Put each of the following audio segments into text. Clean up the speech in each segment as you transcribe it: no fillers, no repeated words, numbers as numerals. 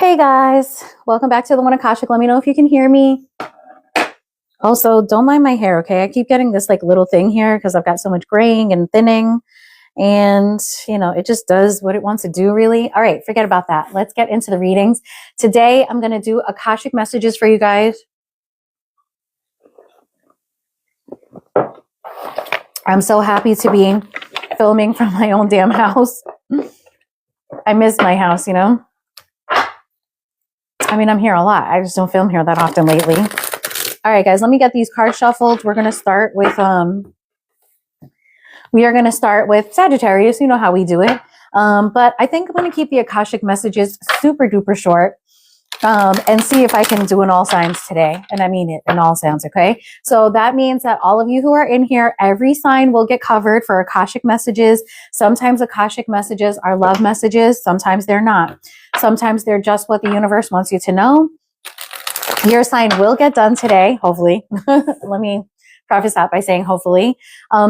Hey guys, welcome back to the One Akashic. Let me know if you can hear me. Also, don't mind my hair, okay? I keep getting this like little thing here because I've got so much graying and thinning, and it just does what it wants to do, really. All right, forget about that. Let's get into the readings. Today, I'm going to do Akashic messages for you guys. I'm so happy to be filming from my own damn house. I miss my house, I mean, I'm here a lot. I just don't film here that often lately. All right, guys, let me get these cards shuffled. We're going to start with, Sagittarius. You know how we do it. But I think I'm going to keep the Akashic messages super duper short, and see if I can do an all signs today. And I mean it in all signs. Okay. So that means that all of you who are in here, every sign will get covered for Akashic messages. Sometimes Akashic messages are love messages. Sometimes they're not. Sometimes they're just what the universe wants you to know. Your sign will get done today, hopefully. Let me preface that by saying hopefully.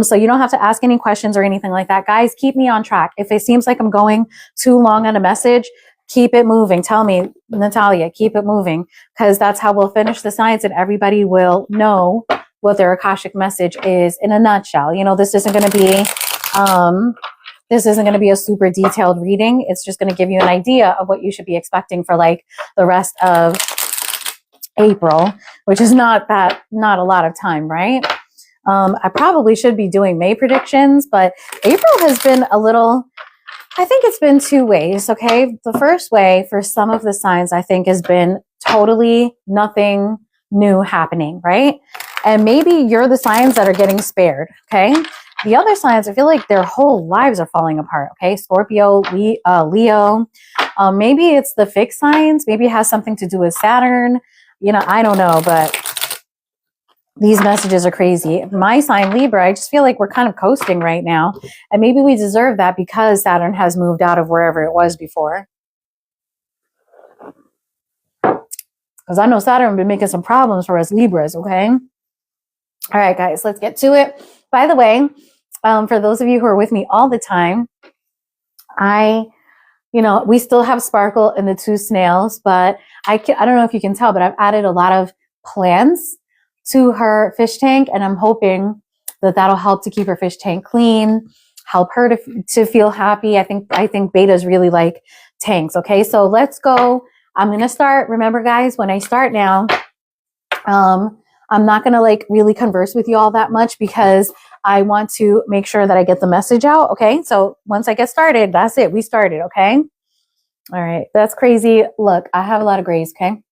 So you don't have to ask any questions or anything like that. Guys, keep me on track. If it seems like I'm going too long on a message, keep it moving. Tell me, Natalia, keep it moving, because that's how we'll finish the signs and everybody will know what their Akashic message is in a nutshell. This isn't going to be... this isn't going to be a super detailed reading. It's just going to give you an idea of what you should be expecting for like the rest of April, which is not a lot of time, right? I probably should be doing May predictions, but April has been I think it's been two ways, okay? The first way for some of the signs, I think, has been totally nothing new happening, right? And maybe you're the signs that are getting spared, okay? The other signs, I feel like their whole lives are falling apart, okay? Scorpio, Leo. Maybe it's the fixed signs. Maybe it has something to do with Saturn. I don't know, but these messages are crazy. My sign, Libra, I just feel like we're kind of coasting right now. And maybe we deserve that because Saturn has moved out of wherever it was before. Because I know Saturn has been making some problems for us Libras, okay? All right, guys, let's get to it. By the way, for those of you who are with me all the time, we still have Sparkle and the two snails, but I don't know if you can tell, but I've added a lot of plants to her fish tank, and I'm hoping that that'll help to keep her fish tank clean, help her to feel happy. I think betas really like tanks. Okay, so let's go. I'm going to start. Remember, guys, when I start now, I'm not going to really converse with you all that much because I want to make sure that I get the message out. Okay, so once I get started, that's it. We started. Okay. All right. That's crazy. Look, I have a lot of grays. Okay.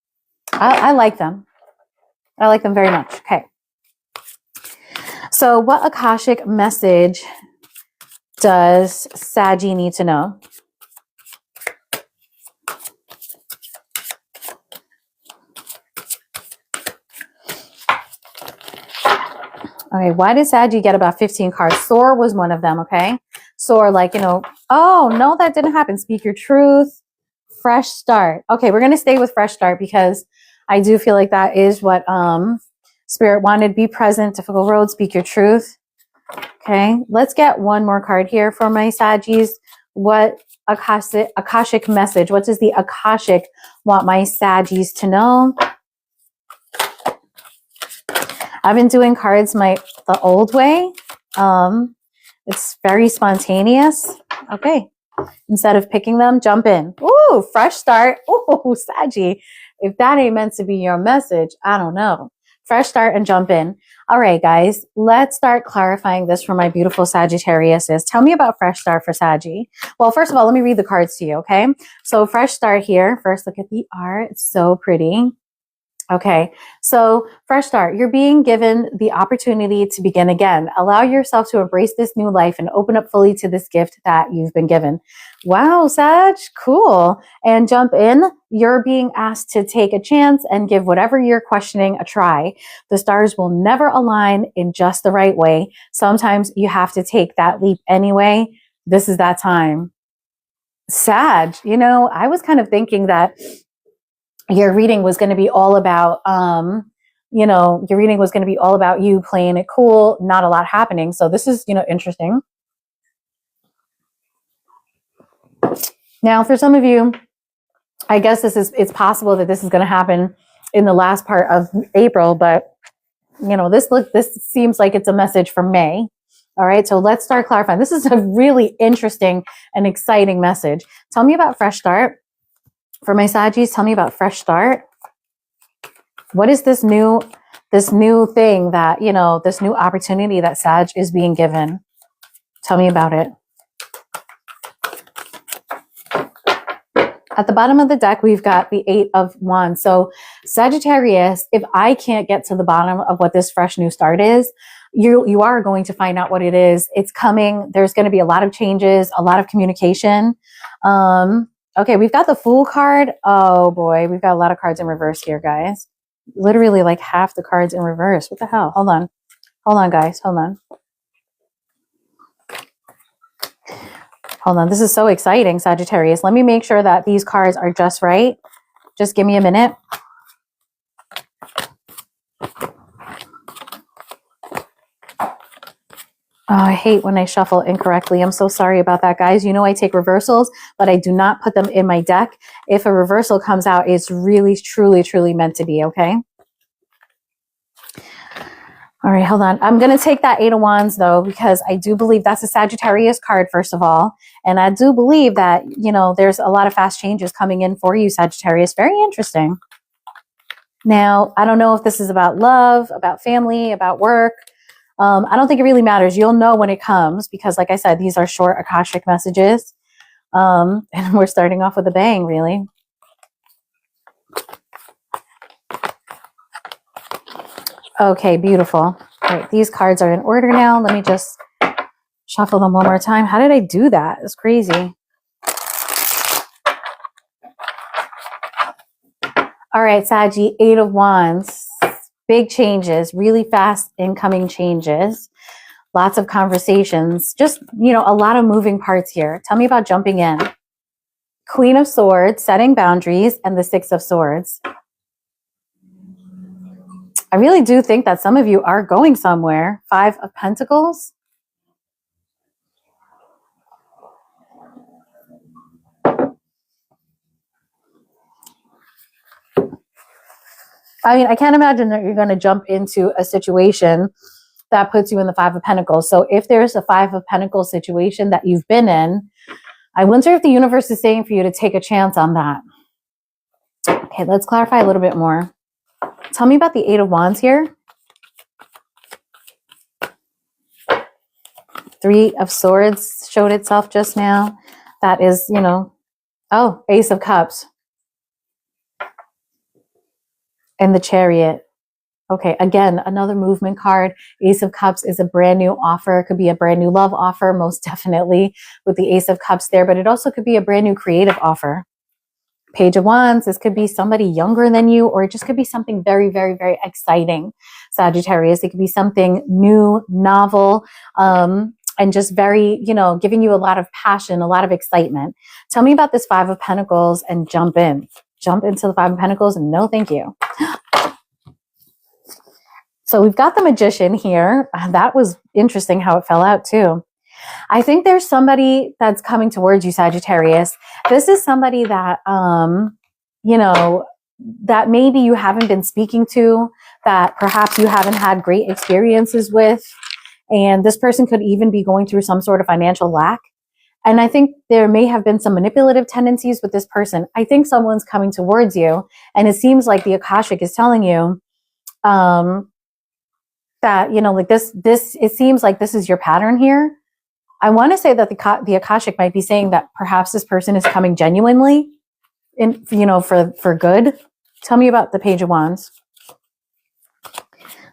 I like them. I like them very much. Okay. So what Akashic message does Saggy need to know? Okay, why did Saggy get about 15 cards? Soar was one of them, okay? Soar, oh, no, that didn't happen. Speak your truth. Fresh start. Okay, we're going to stay with fresh start because I do feel like that is what Spirit wanted. Be present, difficult road, speak your truth. Okay, let's get one more card here for my Saggies. What Akashic message? What does the Akashic want my Saggies to know? I've been doing cards the old way. It's very spontaneous. Okay. Instead of picking them, jump in. Ooh, fresh start. Ooh, Saggy. If that ain't meant to be your message, I don't know. Fresh start and jump in. All right, guys, let's start clarifying this for my beautiful Sagittariuses. Tell me about fresh start for Saggy. Well, first of all, let me read the cards to you, okay? So fresh start here. First, look at the art. It's so pretty. Okay, so fresh start. You're being given the opportunity to begin again. Allow yourself to embrace this new life and open up fully to this gift that you've been given. Wow, Sag, cool. And jump in. You're being asked to take a chance and give whatever you're questioning a try. The stars will never align in just the right way. Sometimes you have to take that leap anyway. This is that time. Sag, I was kind of thinking that your reading was going to be all about, your reading was going to be all about you playing it cool, not a lot happening. So this is, interesting. Now, for some of you, I guess it's possible that this is going to happen in the last part of April, but you know, this seems like it's a message for May. All right, so let's start clarifying. This is a really interesting and exciting message. Tell me about fresh start. For my Saggies, tell me about fresh start. What is this new thing that, you know, this new opportunity that Sag is being given? Tell me about it. At the bottom of the deck, we've got the 8 of Wands. So Sagittarius, if I can't get to the bottom of what this fresh new start is, you are going to find out what it is. It's coming. There's going to be a lot of changes, a lot of communication. Okay, we've got the Fool card. Oh boy, we've got a lot of cards in reverse here, guys. Literally like half the cards in reverse. What the hell? Hold on. Hold on, guys. Hold on. Hold on. This is so exciting, Sagittarius. Let me make sure that these cards are just right. Just give me a minute. Oh, I hate when I shuffle incorrectly. I'm so sorry about that, guys. You know I take reversals, but I do not put them in my deck. If a reversal comes out, it's really, truly, truly meant to be, okay? All right, hold on. I'm going to take that 8 of Wands, though, because I do believe that's a Sagittarius card, first of all. And I do believe that, you know, there's a lot of fast changes coming in for you, Sagittarius. Very interesting. Now, I don't know if this is about love, about family, about work. I don't think it really matters. You'll know when it comes because, like I said, these are short Akashic messages. And we're starting off with a bang, really. Okay, beautiful. All right, these cards are in order now. Let me just shuffle them one more time. How did I do that? It's crazy. All right, Saggy, 8 of Wands. Big changes, really fast incoming changes. Lots of conversations. Just, you know, a lot of moving parts here. Tell me about jumping in. Queen of Swords, setting boundaries, and the 6 of Swords. I really do think that some of you are going somewhere. 5 of Pentacles. I mean, I can't imagine that you're going to jump into a situation that puts you in the 5 of Pentacles. So if there's a 5 of Pentacles situation that you've been in, I wonder if the universe is saying for you to take a chance on that. Okay, let's clarify a little bit more. Tell me about the 8 of Wands here. 3 of Swords showed itself just now. That is, you know, oh, Ace of Cups. And the Chariot. Okay, again, another movement card. Ace of Cups is a brand new offer. It could be a brand new love offer, most definitely, with the Ace of Cups there. But it also could be a brand new creative offer. Page of Wands. This could be somebody younger than you, or it just could be something very, very, very exciting, Sagittarius. It could be something new, novel, and just very, you know, giving you a lot of passion, a lot of excitement. Tell me about this 5 of Pentacles and jump in. Jump into the 5 of Pentacles and no thank you. So we've got the Magician here. That was interesting how it fell out too. I think there's somebody that's coming towards you, Sagittarius. This is somebody that, you know, that maybe you haven't been speaking to, that perhaps you haven't had great experiences with. And this person could even be going through some sort of financial lack. And I think there may have been some manipulative tendencies with this person. I think someone's coming towards you. And it seems like the Akashic is telling you that, you know, like this, it seems like this is your pattern here. I want to say that the Akashic might be saying that perhaps this person is coming genuinely in, you know, for good. Tell me about the Page of Wands.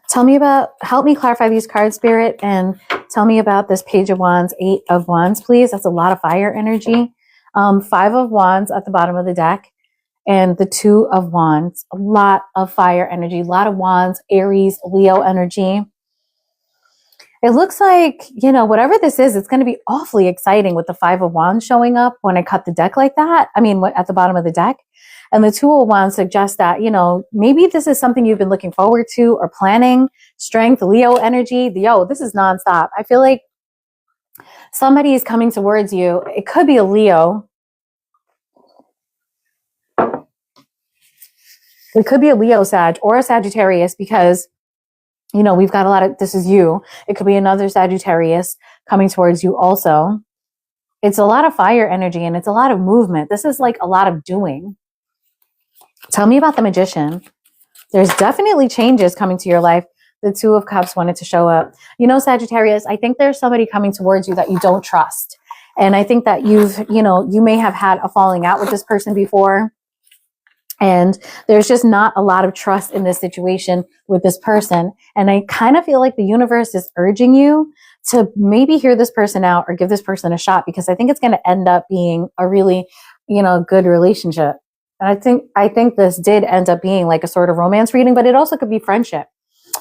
Tell me about, help me clarify these cards, Spirit, and tell me about this Page of Wands, 8 of Wands, please. That's a lot of fire energy. 5 of Wands at the bottom of the deck, and the 2 of Wands. A lot of fire energy, a lot of Wands, Aries, Leo energy. It looks like, you know, whatever this is, it's going to be awfully exciting with the 5 of Wands showing up when I cut the deck like that. I mean, at the bottom of the deck. And the 2 of Wands suggests that, you know, maybe this is something you've been looking forward to or planning. Strength, Leo energy. Yo, this is nonstop. I feel like somebody is coming towards you. It could be a Leo. It could be a Leo Sag or a Sagittarius because, you know, we've got a lot of, this is you. It could be another Sagittarius coming towards you also. It's a lot of fire energy and it's a lot of movement. This is like a lot of doing. Tell me about the Magician. There's definitely changes coming to your life. The Two of Cups wanted to show up. You know, Sagittarius, I think there's somebody coming towards you that you don't trust. And I think that you may have had a falling out with this person before. And there's just not a lot of trust in this situation with this person. And I kind of feel like the universe is urging you to maybe hear this person out or give this person a shot, because I think it's going to end up being a really, good relationship. And I think this did end up being like a sort of romance reading, but it also could be friendship.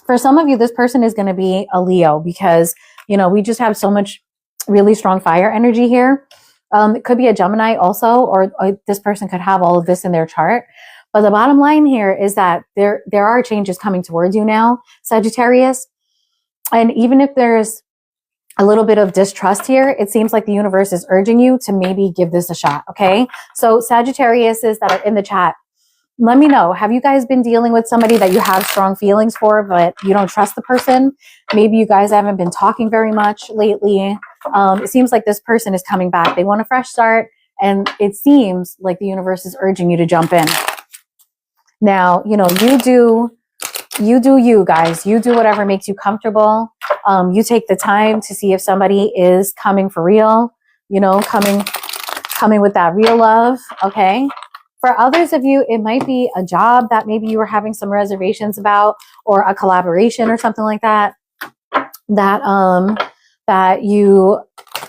For some of you, this person is going to be a Leo because, we just have so much really strong fire energy here. It could be a Gemini also, or this person could have all of this in their chart. But the bottom line here is that there are changes coming towards you now, Sagittarius. And even if there's a little bit of distrust here, it seems like the universe is urging you to maybe give this a shot, okay? So Sagittariuses that are in the chat, let me know. Have you guys been dealing with somebody that you have strong feelings for, but you don't trust the person? Maybe you guys haven't been talking very much lately. It seems like this person is coming back. They want a fresh start, and it seems like the universe is urging you to jump in. Now, you do you guys. You do whatever makes you comfortable. You take the time to see if somebody is coming for real, coming with that real love, okay? For others of you, it might be a job that maybe you were having some reservations about, or a collaboration or something like that, that you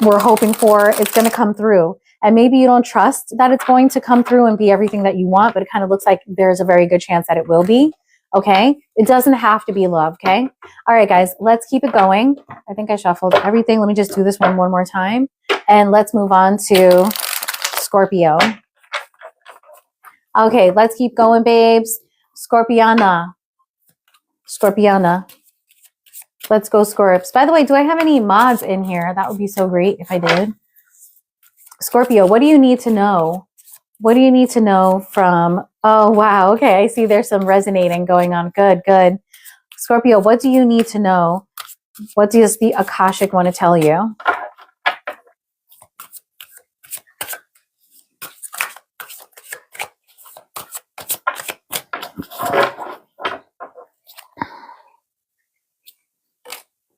were hoping for. It's going to come through. And maybe you don't trust that it's going to come through and be everything that you want, but it kind of looks like there's a very good chance that it will be. Okay. It doesn't have to be love. Okay. All right, guys, let's keep it going. I think I shuffled everything. Let me just do this one more time. And let's move on to Scorpio. Okay. Let's keep going, babes. Scorpiana. Let's go, Scorps. By the way, do I have any mods in here? That would be so great if I did. Scorpio, what do you need to know? What do you need to know from, oh, wow. Okay. I see there's some resonating going on. Good. Scorpio, what do you need to know? What does the Akashic want to tell you?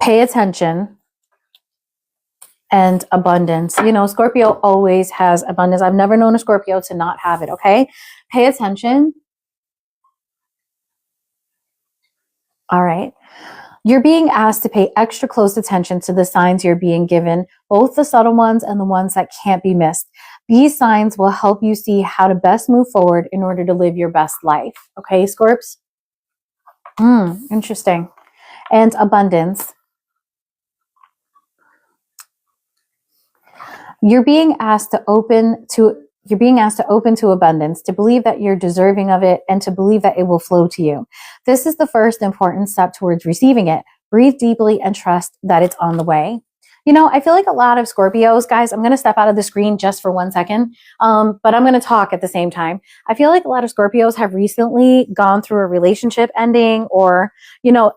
Pay attention. And abundance. Scorpio always has abundance. I've never known a Scorpio to not have it, okay? Pay attention. All right. You're being asked to pay extra close attention to the signs you're being given, both the subtle ones and the ones that can't be missed. These signs will help you see how to best move forward in order to live your best life. Okay, Scorps? Interesting. And abundance. You're being asked to open to abundance, to believe that you're deserving of it, and to believe that it will flow to you. This is the first important step towards receiving it. Breathe deeply and trust that it's on the way. I feel like a lot of Scorpios, guys, I'm going to step out of the screen just for 1 second, but I'm going to talk at the same time. I feel like a lot of Scorpios have recently gone through a relationship ending, or,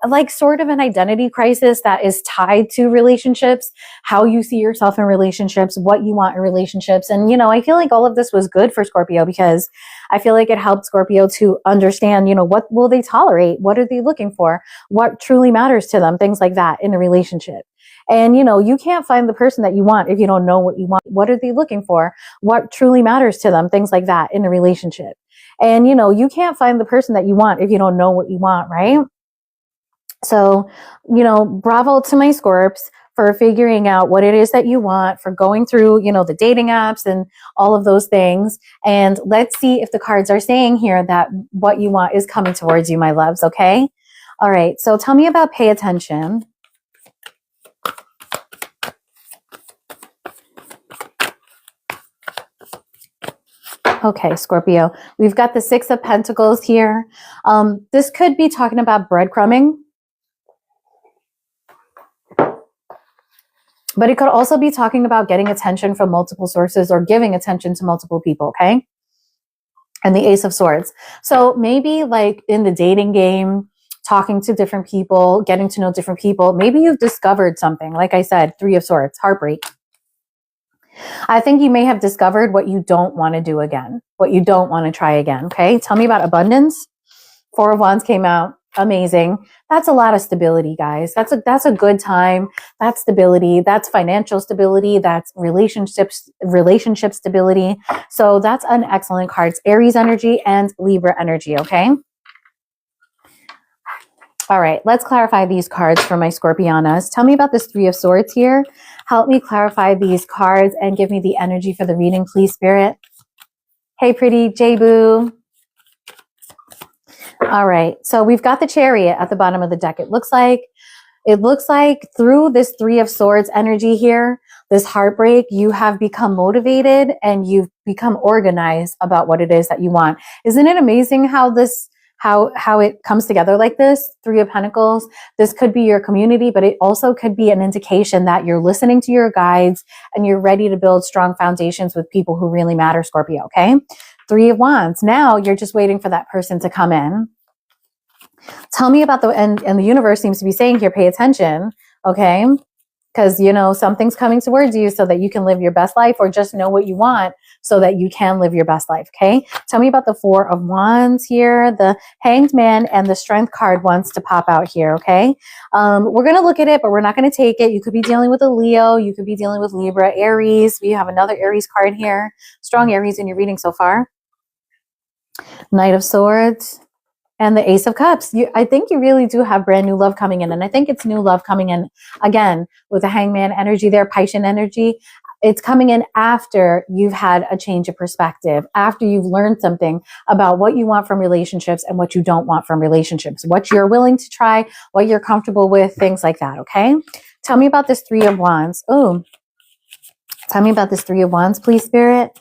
like sort of an identity crisis that is tied to relationships, how you see yourself in relationships, what you want in relationships. And, I feel like all of this was good for Scorpio, because I feel like it helped Scorpio to understand, what will they tolerate? What are they looking for? What truly matters to them? Things like that in a relationship. And, you can't find the person that you want if you don't know what you want. What are they looking for? What truly matters to them? Things like that in a relationship. And, you can't find the person that you want if you don't know what you want, right? So, bravo to my Scorps for figuring out what it is that you want, for going through, the dating apps and all of those things. And let's see if the cards are saying here that what you want is coming towards you, my loves. Okay. All right. So tell me about pay attention. Okay, Scorpio, we've got the Six of Pentacles here. This could be talking about breadcrumbing, but it could also be talking about getting attention from multiple sources or giving attention to multiple people, okay? and the Ace of Swords. So maybe like in the dating game, talking to different people, getting to know different people, maybe you've discovered something. Like I said, Three of Swords, heartbreak. I think you may have discovered what you don't want to do again, what you don't want to try again. Okay. Tell me about abundance. Four of Wands came out. Amazing. That's a lot of stability, guys. That's a good time. That's stability. That's financial stability. That's relationship stability. So that's an excellent card. It's Aries energy and Libra energy. Okay. All right. Let's clarify these cards for my Scorpianas. Tell me about this Three of Swords here. Help me clarify these cards and give me the energy for the reading, please, Spirit. Hey, pretty J-Boo. All right. So we've got the Chariot at the bottom of the deck. It looks like through this Three of Swords energy here, this heartbreak, you have become motivated and you've become organized about what it is that you want. Isn't it amazing how it comes together like this? Three of Pentacles. This could be your community, but it also could be an indication that you're listening to your guides and you're ready to build strong foundations with people who really matter, Scorpio. Okay. Three of Wands. Now you're just waiting for that person to come in. Tell me about and the universe seems to be saying here, pay attention. Okay. Because, you know, something's coming towards you so that you can live your best life, or just know what you want so that you can live your best life. Okay. Tell me about the Four of Wands here. The Hanged Man and the Strength card wants to pop out here. Okay. We're going to look at it, but we're not going to take it. You could be dealing with a Leo. You could be dealing with Libra, Aries. We have another Aries card here. Strong Aries in your reading so far. Knight of Swords. And the Ace of Cups. I think you really do have brand new love coming in. And I think it's new love coming in again with the Hangman energy there, Piscean energy. It's coming in after you've had a change of perspective, after you've learned something about what you want from relationships and what you don't want from relationships, what you're willing to try, what you're comfortable with, things like that. Okay. Tell me about this Three of Wands. Oh, tell me about this Three of Wands, please, Spirit.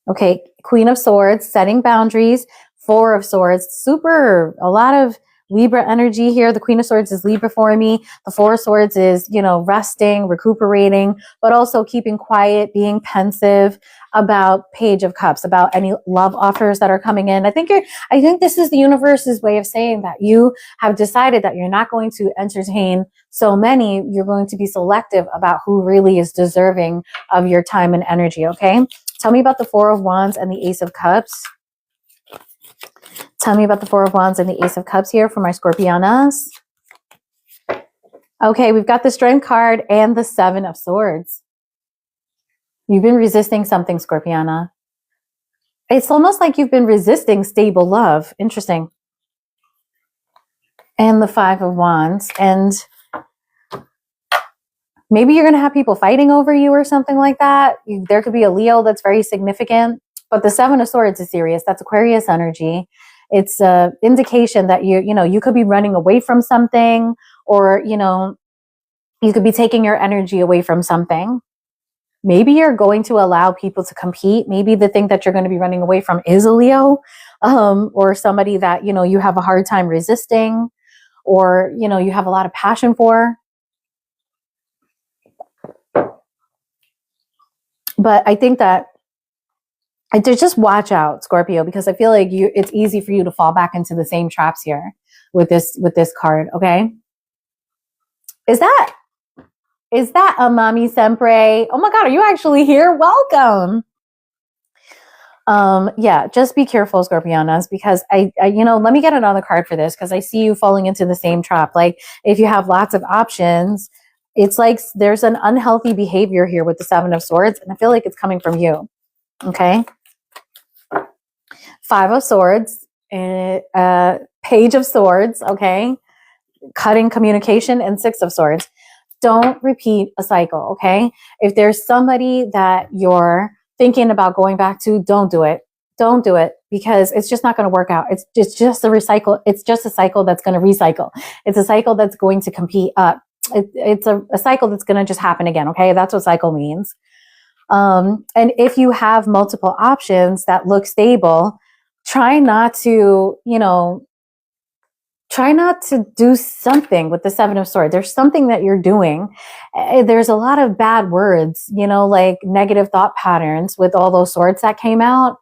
Okay. Queen of Swords, setting boundaries. Four of Swords, a lot of Libra energy here. The Queen of Swords is Libra for me. The Four of Swords is, you know, resting, recuperating, but also keeping quiet, being pensive about Page of Cups, about any love offers that are coming in. I think this is the universe's way of saying that you have decided that you're not going to entertain so many. You're going to be selective about who really is deserving of your time and energy. Okay. Tell me about the Four of Wands and the Ace of Cups. Tell me about the Four of Wands and the Ace of Cups here for my Scorpianas. Okay, we've got the Strength card and the Seven of Swords. You've been resisting something, Scorpiana. It's almost like you've been resisting stable love. Interesting. And the Five of Wands. And maybe you're going to have people fighting over you or something like that. There could be a Leo that's very significant. But the Seven of Swords is serious. That's Aquarius energy. It's an indication that you could be running away from something, or, you know, you could be taking your energy away from something. Maybe you're going to allow people to compete. Maybe the thing that you're going to be running away from is a Leo, or somebody that, you know, you have a hard time resisting, or, you know, you have a lot of passion for. But I think that just watch out, Scorpio, because I feel like it's easy for you to fall back into the same traps here with this card. Okay. Is that a mommy sempre? Oh my God, are you actually here? Welcome. Yeah, just be careful, Scorpianas, because let me get another card for this, because I see you falling into the same trap. Like, if you have lots of options, it's like there's an unhealthy behavior here with the Seven of Swords, and I feel like it's coming from you. Okay. Five of Swords, Page of Swords, okay? Cutting communication, and Six of Swords. Don't repeat a cycle, okay? If there's somebody that you're thinking about going back to, don't do it. Don't do it, because it's just not going to work out. It's just a recycle. It's just a cycle that's going to recycle. It's a cycle that's going to compete up. It's a cycle that's going to just happen again, okay? That's what cycle means. And if you have multiple options that look stable, try not to do something with the Seven of Swords. There's something that you're doing. There's a lot of bad words, like negative thought patterns with all those swords that came out.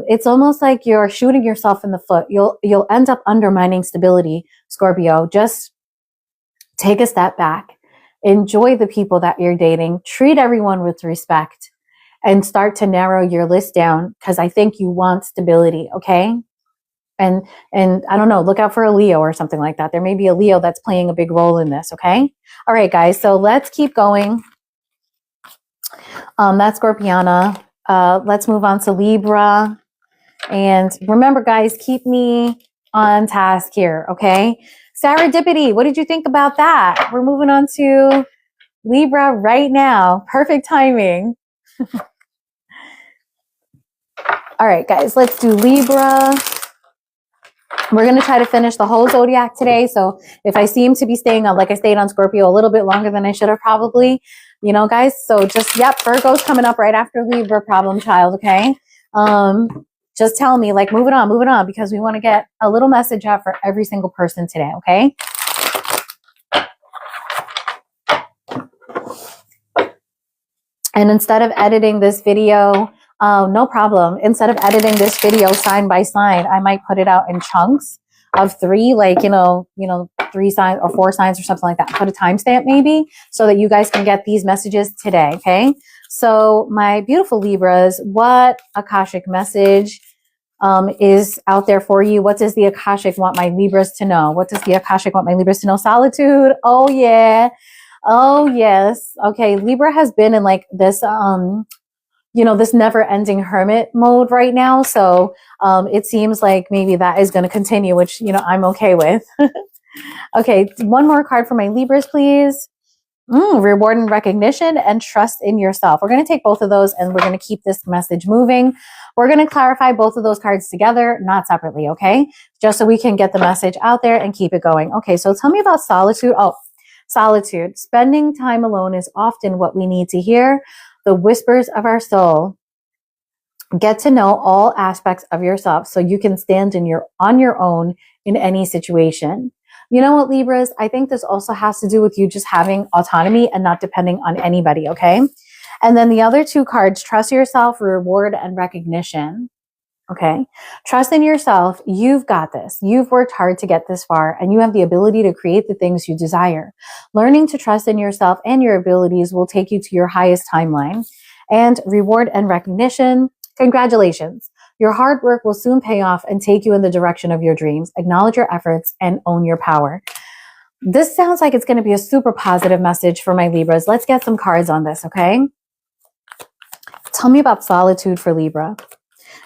It's almost like you're shooting yourself in the foot. You'll end up undermining stability, Scorpio. Just take a step back. Enjoy the people that you're dating. Treat everyone with respect and start to narrow your list down, because I think you want stability, okay? And I don't know, look out for a Leo or something like that. There may be a Leo that's playing a big role in this, okay? All right, guys, so let's keep going. That's Scorpiana. Let's move on to Libra. And remember, guys, keep me on task here, okay? Serendipity, what did you think about that? We're moving on to Libra right now. Perfect timing. All right, guys, let's do Libra. We're going to try to finish the whole zodiac today. So if I seem to be staying on, like I stayed on Scorpio a little bit longer than I should have probably, you know, guys. So just, yep, Virgo's coming up right after Libra, problem child, okay? Just tell me, like, move it on, because we want to get a little message out for every single person today, okay? And instead of editing this video, no problem. Instead of editing this video sign by sign, I might put it out in chunks of 3, like, you know, 3 signs or 4 signs or something like that. Put a timestamp maybe so that you guys can get these messages today, okay? So my beautiful Libras, what Akashic message is out there for you? What does the Akashic want my Libras to know? What does the Akashic want my Libras to know? Solitude. Oh, yeah. Oh, yes. Okay. Libra has been in like this, you know, this never ending hermit mode right now. So it seems like maybe that is going to continue, which, you know, I'm okay with. Okay. One more card for my Libras, please. Reward and recognition and trust in yourself. We're going to take both of those and we're going to keep this message moving. We're going to clarify both of those cards together, not separately, okay? Just so we can get the message out there and keep it going. Okay, so tell me about solitude. Oh, solitude. Spending time alone is often what we need to hear. The whispers of our soul. Get to know all aspects of yourself so you can stand on your own in any situation. You know what, Libras? I think this also has to do with you just having autonomy and not depending on anybody, okay? And then the other 2 cards, trust yourself, reward, and recognition, okay? Trust in yourself. You've got this. You've worked hard to get this far, and you have the ability to create the things you desire. Learning to trust in yourself and your abilities will take you to your highest timeline. And reward and recognition, congratulations. Your hard work will soon pay off and take you in the direction of your dreams. Acknowledge your efforts and own your power. This sounds like it's going to be a super positive message for my Libras. Let's get some cards on this, okay? Tell me about solitude for Libra.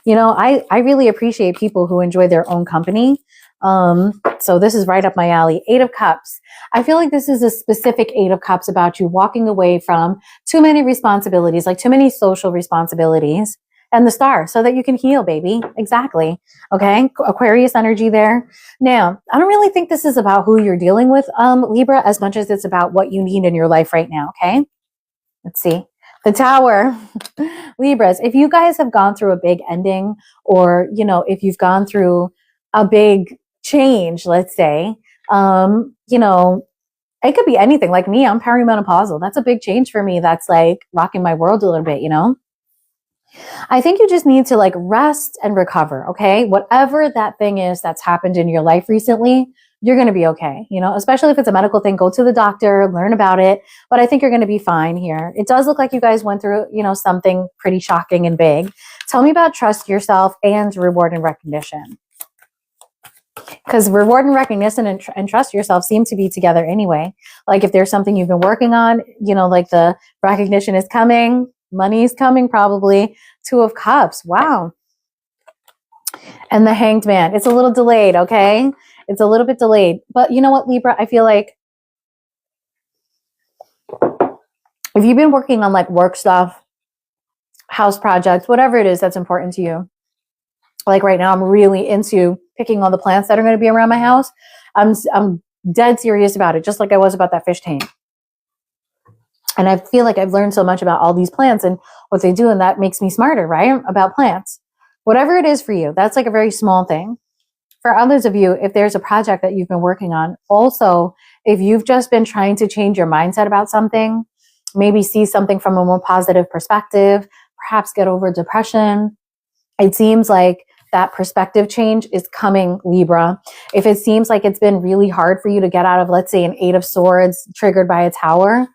You know, I really appreciate people who enjoy their own company. So this is right up my alley. 8 of Cups. I feel like this is a specific 8 of Cups about you walking away from too many responsibilities, like too many social responsibilities. And the Star, so that you can heal, baby. Exactly. Okay. Aquarius energy there. Now, I don't really think this is about who you're dealing with, Libra, as much as it's about what you need in your life right now. Okay. Let's see. The Tower. Libras, if you guys have gone through a big ending, or, you know, if you've gone through a big change, let's say, you know, it could be anything. Like me, I'm perimenopausal. That's a big change for me. That's like rocking my world a little bit, you know? I think you just need to like rest and recover, okay? Whatever that thing is that's happened in your life recently, you're going to be okay, you know, especially if it's a medical thing. Go to the doctor, learn about it, but I think you're going to be fine here. It does look like you guys went through, you know, something pretty shocking and big. Tell me about trust yourself and reward and recognition. Because reward and recognition and trust yourself seem to be together anyway. Like if there's something you've been working on, you know, like the recognition is coming, money's coming probably. 2 of Cups. Wow. And the Hanged Man. It's a little delayed, okay? It's a little bit delayed. But you know what, Libra? I feel like if you've been working on like work stuff, house projects, whatever it is that's important to you, like right now I'm really into picking all the plants that are going to be around my house. I'm dead serious about it, just like I was about that fish tank. And I feel like I've learned so much about all these plants and what they do, and that makes me smarter, right? About plants. Whatever it is for you, that's like a very small thing. For others of you, if there's a project that you've been working on, also, if you've just been trying to change your mindset about something, maybe see something from a more positive perspective, perhaps get over depression, It seems like that perspective change is coming, Libra. If it seems like it's been really hard for you to get out of, let's say, an 8 of Swords triggered by a Tower,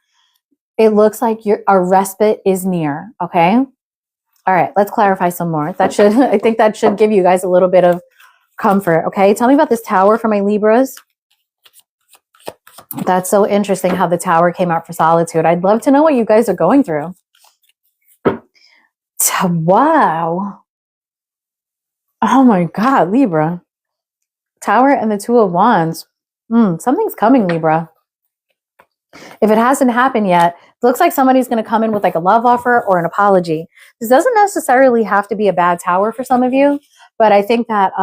it looks like a respite is near, okay? All right, let's clarify some more. That should, I think that should give you guys a little bit of comfort, okay? Tell me about this Tower for my Libras. That's so interesting how the Tower came out for solitude. I'd love to know what you guys are going through. Wow. Oh my God, Libra. Tower and the 2 of Wands. Something's coming, Libra. If it hasn't happened yet, it looks like somebody's going to come in with like a love offer or an apology. This doesn't necessarily have to be a bad Tower for some of you, but I think that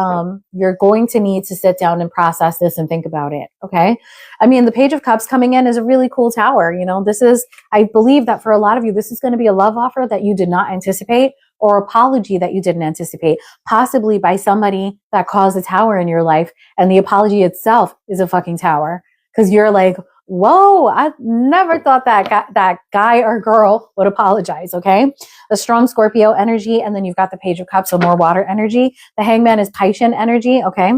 you're going to need to sit down and process this and think about it, okay? I mean, the Page of Cups coming in is a really cool Tower. You know, this is, I believe that for a lot of you, this is going to be a love offer that you did not anticipate, or apology that you didn't anticipate, possibly by somebody that caused a Tower in your life, and the apology itself is a fucking Tower, because you're like, whoa, I never thought that guy or girl would apologize, okay? A strong Scorpio energy, and then you've got the Page of Cups, so more water energy. The Hangman is Piscean energy, okay?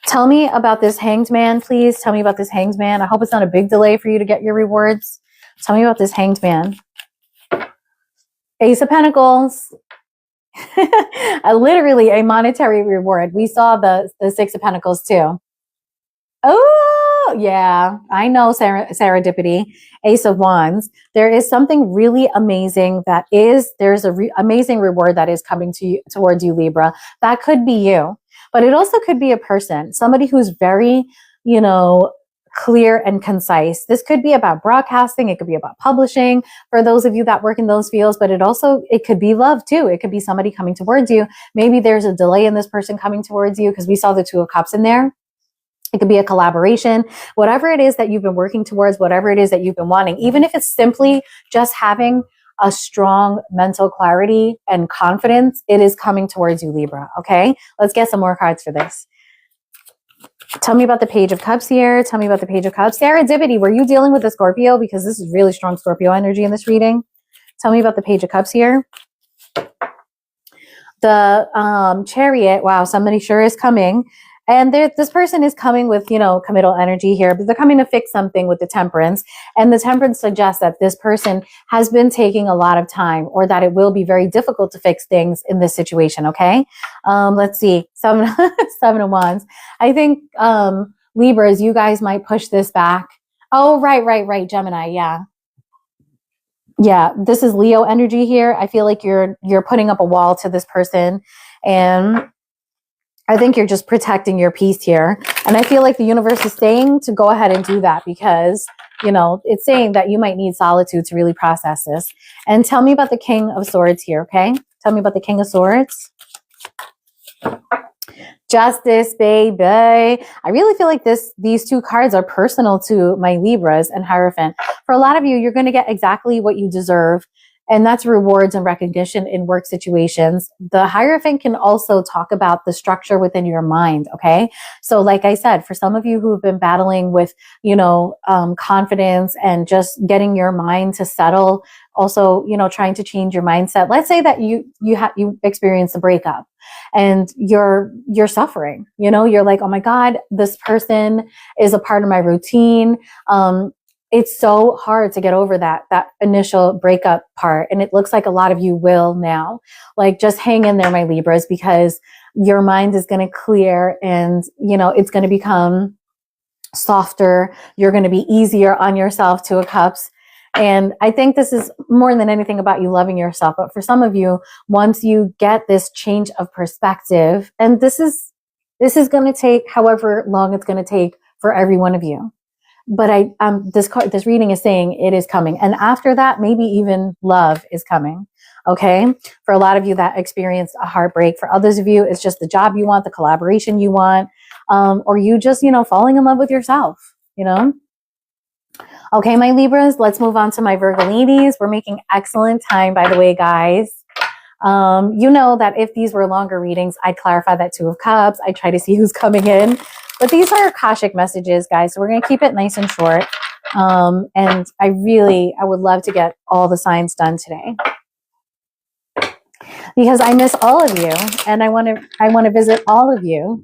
Tell me about this Hanged Man, please. Tell me about this Hanged Man. I hope it's not a big delay for you to get your rewards. Tell me about this Hanged Man. Ace of Pentacles. Literally a monetary reward. We saw the 6 of Pentacles too. Oh, yeah. I know, Serendipity. Ace of Wands. There is something really amazing there's a amazing reward that is coming to you, towards you, Libra. That could be you, but it also could be a person, somebody who's very, you know, clear and concise. This could be about broadcasting. It could be about publishing for those of you that work in those fields, but it could be love too. It could be somebody coming towards you. Maybe there's a delay in this person coming towards you because we saw the 2 of Cups in there. It could be a collaboration, whatever it is that you've been working towards, whatever it is that you've been wanting, even if it's simply just having a strong mental clarity and confidence, it is coming towards you, Libra. Okay, let's get some more cards for this. Tell me about the Page of Cups here. Tell me about the Page of Cups. Serendipity, were you dealing with a Scorpio? Because this is really strong Scorpio energy in this reading. Tell me about the Page of Cups here. The Chariot, wow, somebody sure is coming. And this person is coming with, you know, committal energy here, but they're coming to fix something with the Temperance. And the Temperance suggests that this person has been taking a lot of time, or that it will be very difficult to fix things in this situation, okay? Let's see, 7 of Wands. I think, Libras, you guys might push this back. Oh, right, Gemini, yeah. Yeah, this is Leo energy here. I feel like you're putting up a wall to this person, and I think you're just protecting your peace here. And I feel like the universe is saying to go ahead and do that because, you know, it's saying that you might need solitude to really process this. And tell me about the King of Swords here, okay? Tell me about the King of Swords. Justice, baby. I really feel like these 2 cards are personal to my Libras and Hierophant. For a lot of you, you're going to get exactly what you deserve. And that's rewards and recognition in work situations. The Hierophant can also talk about the structure within your mind, okay? So like I said, for some of you who have been battling with, you know, confidence and just getting your mind to settle, also, you know, trying to change your mindset. Let's say that you experience a breakup and you're suffering, you know, you're like, oh my God, this person is a part of my routine. It's so hard to get over that initial breakup part. And it looks like a lot of you will now. Like, just hang in there, my Libras, because your mind is going to clear and, you know, it's going to become softer. You're going to be easier on yourself, 2 of Cups. And I think this is more than anything about you loving yourself. But for some of you, once you get this change of perspective, and this is going to take however long it's going to take for every one of you. But this reading is saying it is coming. And after that, maybe even love is coming. Okay. For a lot of you that experienced a heartbreak, for others of you, it's just the job you want, the collaboration you want, or you just, you know, falling in love with yourself, you know? Okay, my Libras, let's move on to my Virgo ladies. We're making excellent time, by the way, guys. You know that if these were longer readings, I'd clarify that 2 of Cups. I try to see who's coming in. But these are Akashic messages, guys. So we're going to keep it nice and short. And I would love to get all the signs done today. because I miss all of you and I want to visit all of you.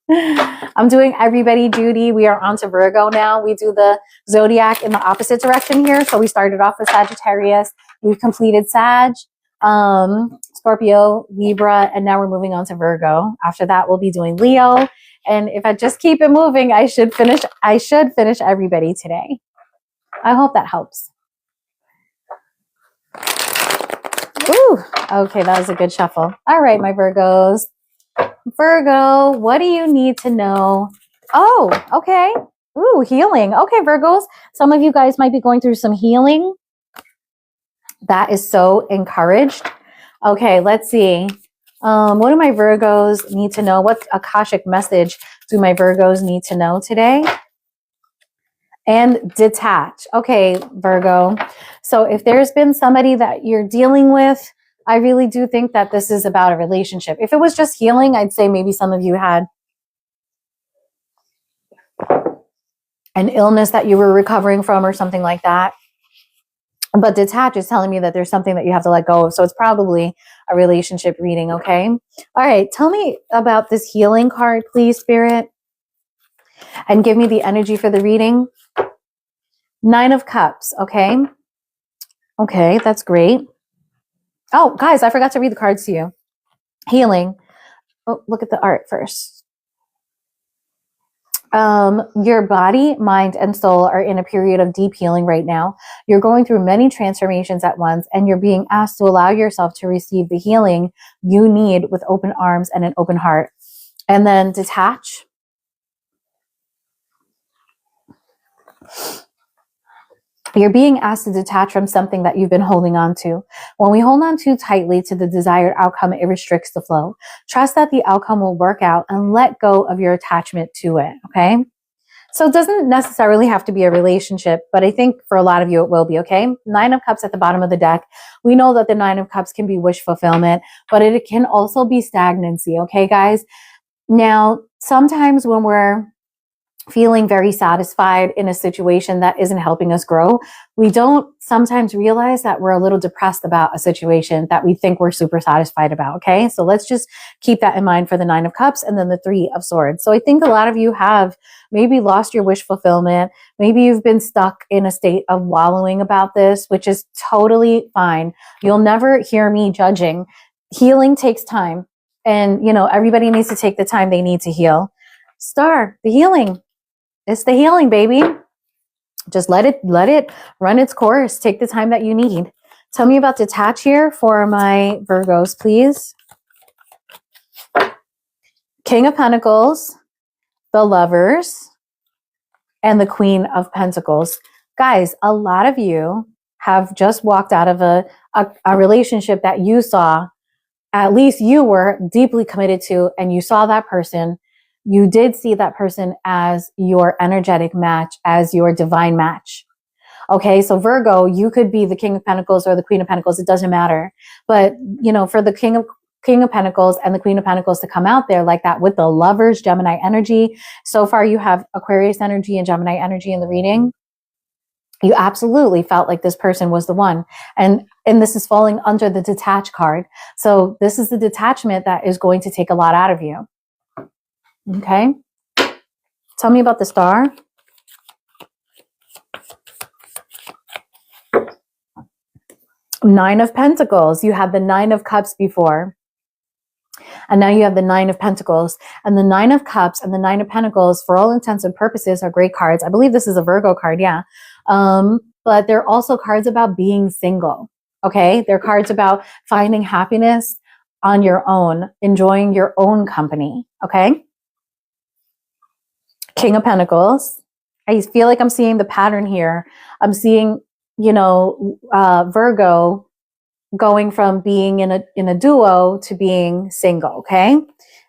I'm doing everybody duty. We are on to Virgo now. We do the zodiac in the opposite direction here. So we started off with Sagittarius. We've completed Sag, Scorpio, Libra, and now we're moving on to Virgo. After that, we'll be doing Leo. And if I just keep it moving, I should finish everybody today. I hope that helps. Ooh, okay, that was a good shuffle. All right, my Virgos. Virgo, what do you need to know? Oh, okay. Ooh, healing. Okay, Virgos. Some of you guys might be going through some healing. That is so encouraged. Okay, let's see. What do my Virgos need to know? What Akashic message do my Virgos need to know today? And detach. Okay, Virgo. So if there's been somebody that you're dealing with, I really do think that this is about a relationship. If it was just healing, I'd say maybe some of you had an illness that you were recovering from or something like that. But detach is telling me that there's something that you have to let go of. So it's probably a relationship reading, okay? All right, tell me about this healing card, please, Spirit. And give me the energy for the reading. 9 of Cups, okay? Okay, that's great. Oh, guys, I forgot to read the cards to you. Healing. Oh, look at the art first. Your body, mind, and soul are in a period of deep healing right now. You're going through many transformations at once, and you're being asked to allow yourself to receive the healing you need with open arms and an open heart. And then detach. You're being asked to detach from something that you've been holding on to. When we hold on too tightly to the desired outcome, it restricts the flow. Trust that the outcome will work out and let go of your attachment to it, okay? So it doesn't necessarily have to be a relationship, but I think for a lot of you it will be, okay? 9 of Cups at the bottom of the deck. We know that the 9 of Cups can be wish fulfillment, but it can also be stagnancy, okay, guys? Now, sometimes when we're feeling very satisfied in a situation that isn't helping us grow, we don't sometimes realize that we're a little depressed about a situation that we think we're super satisfied about, okay? So let's just keep that in mind for the 9 of Cups and then the 3 of Swords. So I think a lot of you have maybe lost your wish fulfillment. Maybe you've been stuck in a state of wallowing about this, which is totally fine. You'll never hear me judging. Healing takes time. And, you know, everybody needs to take the time they need to heal. Star, the healing. It's the healing, baby. Just let it run its course. Take the time that you need. Tell me about detach here for my Virgos, please. King of Pentacles, the Lovers, and the Queen of Pentacles. Guys, a lot of you have just walked out of a relationship that you saw, at least you were deeply committed to, and you saw that person. You did see that person as your energetic match, as your divine match. Okay, so Virgo, you could be the King of Pentacles or the Queen of Pentacles. It doesn't matter. But, you know, for the King of Pentacles and the Queen of Pentacles to come out there like that with the Lovers, Gemini energy. So far, you have Aquarius energy and Gemini energy in the reading. You absolutely felt like this person was the one. And this is falling under the detach card. So this is the detachment that is going to take a lot out of you. Okay. Tell me about the Star. Nine of Pentacles. You had the 9 of Cups before. And now you have the 9 of Pentacles. And the 9 of Cups and the 9 of Pentacles, for all intents and purposes, are great cards. I believe this is a Virgo card, yeah. But they're also cards about being single. Okay. They're cards about finding happiness on your own, enjoying your own company. Okay. King of Pentacles. I feel like I'm seeing the pattern here. I'm seeing, you know, Virgo going from being in a duo to being single, okay?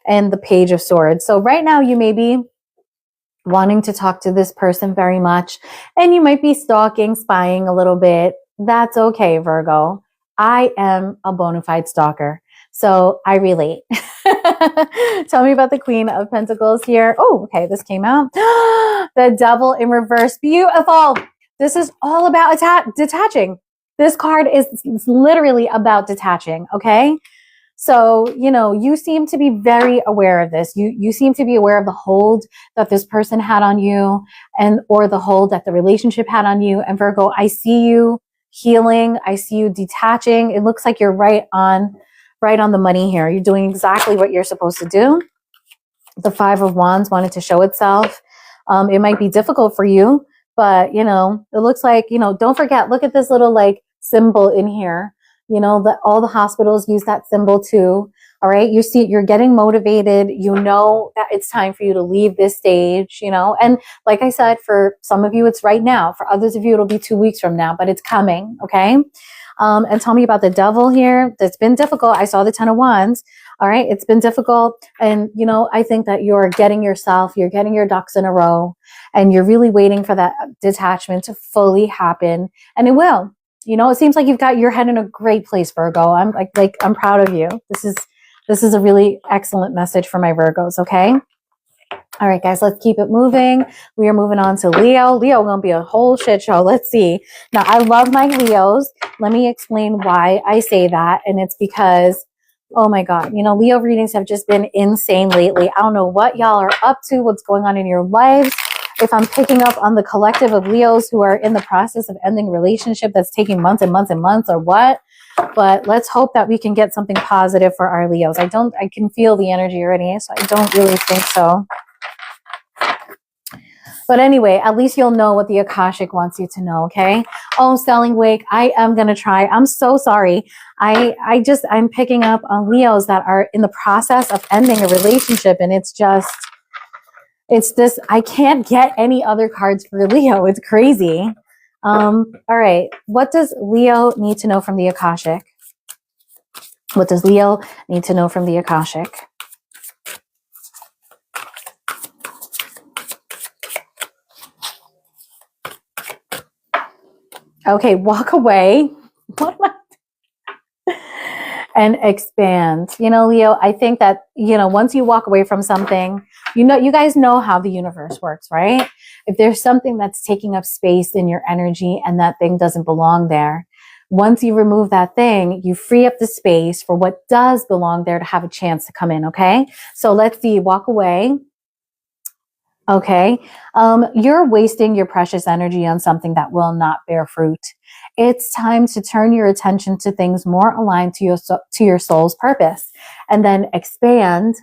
And the Page of Swords. So right now you may be wanting to talk to this person very much, and you might be stalking, spying a little bit. That's okay, Virgo. I am a bona fide stalker, so I relate. Tell me about the Queen of Pentacles here. Oh, okay, this came out. The Devil in reverse. Beautiful. This is all about detaching. This card is literally about detaching, okay? So, you know, you seem to be very aware of this. You seem to be aware of the hold that this person had on you and or the hold that the relationship had on you. And Virgo, I see you healing. I see you detaching. It looks like you're right on the money here. You're doing exactly what you're supposed to do. The Five of Wands wanted to show itself. It might be difficult for you, but, you know, it looks like, you know, don't forget, look at this little like symbol in here. You know, that all the hospitals use that symbol too. All right. You see, you're getting motivated. You know that it's time for you to leave this stage, you know, and like I said, for some of you, it's right now. For others of you, it'll be 2 weeks from now, but it's coming. Okay. And tell me about the devil here. That's been difficult. I saw the 10 of Wands. All right. It's been difficult. And, you know, I think that you're getting your ducks in a row, and you're really waiting for that detachment to fully happen. And it will. You know, it seems like you've got your head in a great place, Virgo. I'm I'm proud of you. This is a really excellent message for my Virgos, okay? All right, guys, let's keep it moving. We are moving on to Leo. Leo gonna be a whole shit show. Let's see. Now, I love my Leos. Let me explain why I say that. And it's because, oh my God, you know, Leo readings have just been insane lately. I don't know what y'all are up to, what's going on in your lives. If I'm picking up on the collective of Leos who are in the process of ending a relationship that's taking months and months and months or what, but let's hope that we can get something positive for our Leos. I can feel the energy already, so I don't really think so. But anyway, at least you'll know what the Akashic wants you to know, okay? Oh, Stelling Wake, I am going to try. I'm so sorry. I'm picking up on Leos that are in the process of ending a relationship, and it's this, I can't get any other cards for Leo. It's crazy. All right. What does Leo need to know from the Akashic? What does Leo need to know from the Akashic? Okay, walk away. What am I? And expand. You know, Leo, I think that, you know, once you walk away from something, you guys know how the universe works, right? If there's something that's taking up space in your energy and that thing doesn't belong there, once you remove that thing, you free up the space for what does belong there to have a chance to come in, okay? So let's see, walk away. Okay. You're wasting your precious energy on something that will not bear fruit. It's time to turn your attention to things more aligned to your soul's purpose, and then expand.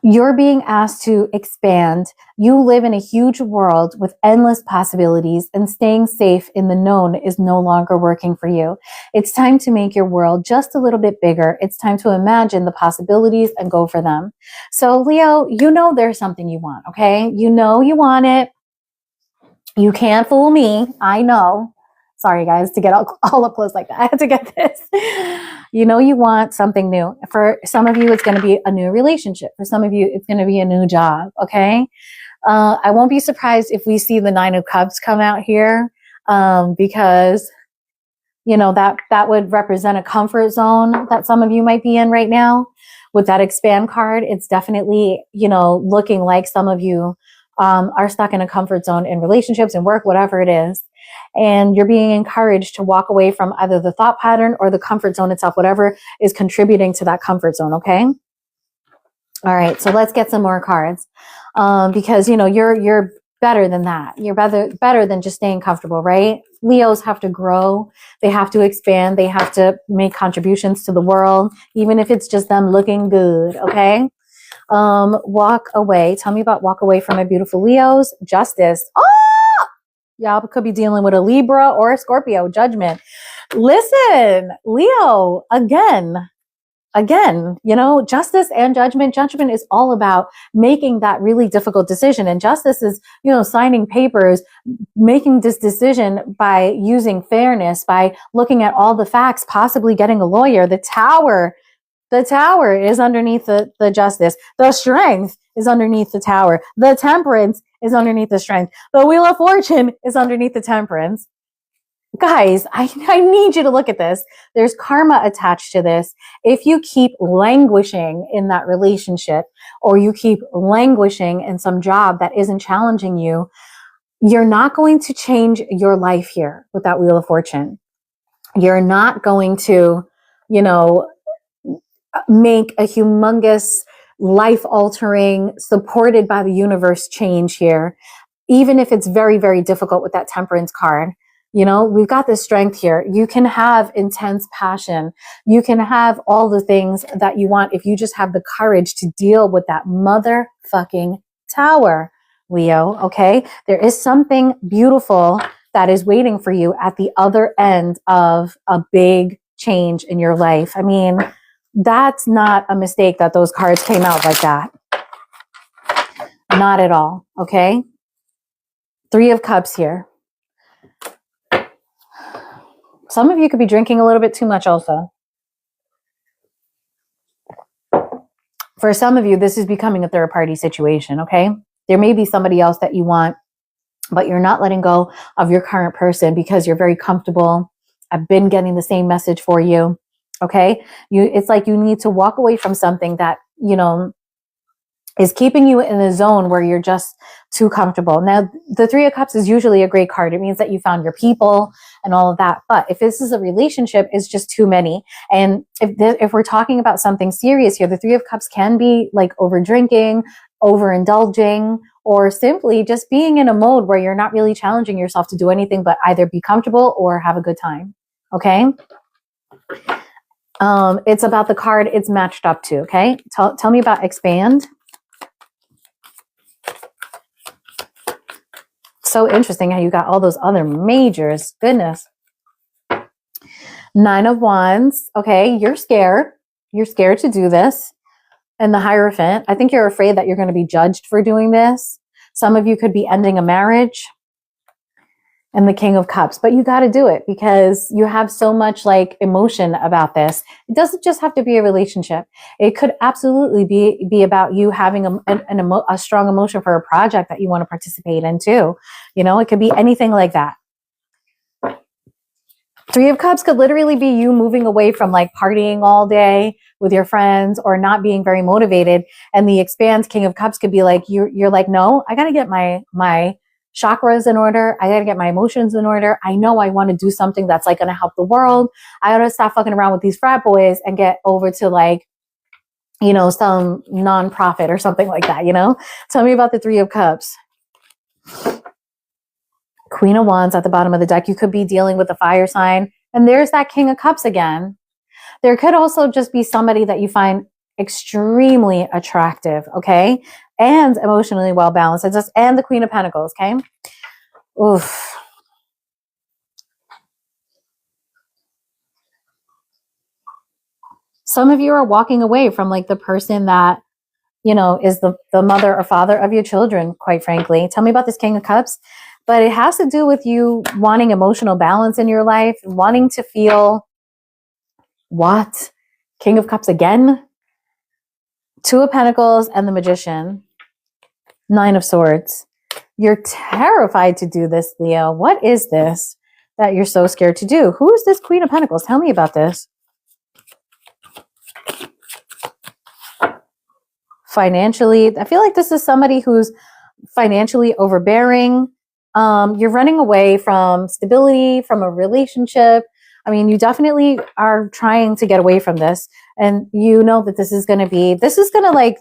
You're being asked to expand. You live in a huge world with endless possibilities, and staying safe in the known is no longer working for you. It's time to make your world just a little bit bigger. It's time to imagine the possibilities and go for them. So Leo, you know there's something you want, okay? You know you want it. You can't fool me. I know. Sorry, guys, to get all up close like that. I had to get this. You know you want something new. For some of you, it's going to be a new relationship. For some of you, it's going to be a new job, okay? I won't be surprised if we see the Nine of Cups come out here, because, you know, that would represent a comfort zone that some of you might be in right now. With that expand card, it's definitely, you know, looking like some of you are stuck in a comfort zone in relationships and work, whatever it is. And you're being encouraged to walk away from either the thought pattern or the comfort zone itself, whatever is contributing to that comfort zone, okay? All right, so let's get some more cards. Because, you know, you're better than that. You're better than just staying comfortable, right? Leos have to grow. They have to expand. They have to make contributions to the world, even if it's just them looking good, okay? Walk away. Tell me about walk away from my beautiful Leos. Justice. Oh! Y'all could be dealing with a Libra or a Scorpio. Judgment. Listen, Leo, again, you know, justice and judgment. Judgment is all about making that really difficult decision. And justice is, you know, signing papers, making this decision by using fairness, by looking at all the facts, possibly getting a lawyer. The tower is underneath the justice. The strength is underneath the tower. The temperance is underneath the strength. The wheel of fortune is underneath the temperance. Guys, I need you to look at this. There's karma attached to this. If you keep languishing in that relationship, or you keep languishing in some job that isn't challenging you, You're not going to change your life here with that Wheel of Fortune. You're not going to, you know, make a humongous, life-altering, supported by the universe change here, even if it's very, very difficult with that Temperance card. You know, we've got this strength here. You can have intense passion. You can have all the things that you want if you just have the courage to deal with that motherfucking Tower, Leo, okay? There is something beautiful that is waiting for you at the other end of a big change in your life. I mean, that's not a mistake that those cards came out like that. Not at all, okay? Three of Cups here. Some of you could be drinking a little bit too much also. For some of you, this is becoming a third-party situation, okay? There may be somebody else that you want, but you're not letting go of your current person because you're very comfortable. I've been getting the same message for you, okay? It's like you need to walk away from something that, you know, is keeping you in a zone where you're just too comfortable. Now, the Three of Cups is usually a great card. It means that you found your people and all of that. But if this is a relationship, it's just too many. And if we're talking about something serious here, the Three of Cups can be like over drinking, overindulging, or simply just being in a mode where you're not really challenging yourself to do anything but either be comfortable or have a good time. Okay? It's about the card it's matched up to. Okay? Tell me about Expand. So interesting how you got all those other majors. Goodness. Nine of Wands. Okay, you're scared. You're scared to do this. And the Hierophant. I think you're afraid that you're going to be judged for doing this. Some of you could be ending a marriage. And the King of Cups. But you got to do it because you have so much like emotion about this. It doesn't just have to be a relationship. It could absolutely be about you having a strong emotion for a project that you want to participate in too. You know, it could be anything like that. Three of Cups could literally be you moving away from like partying all day with your friends or not being very motivated. And the Expand King of Cups could be like, you're like, no, I got to get my chakras in order. I got to get my emotions in order. I know I want to do something that's like going to help the world. I got to stop fucking around with these frat boys and get over to like, you know, some nonprofit or something like that, you know? Tell me about the Three of Cups. Queen of Wands at the bottom of the deck. You could be dealing with a fire sign. And there's that King of Cups again. There could also just be somebody that you find extremely attractive, okay? And emotionally well balanced. And the Queen of Pentacles, okay? Oof. Some of you are walking away from like the person that, you know, is the mother or father of your children, quite frankly. Tell me about this King of Cups. But it has to do with you wanting emotional balance in your life, wanting to feel what? King of Cups again? Two of Pentacles and the Magician. Nine of Swords. You're terrified to do this, Leo. What is this that you're so scared to do? Who is this Queen of Pentacles? Tell me about this. Financially, I feel like this is somebody who's financially overbearing. You're running away from stability, from a relationship. I mean, you definitely are trying to get away from this. And you know that this is going to like,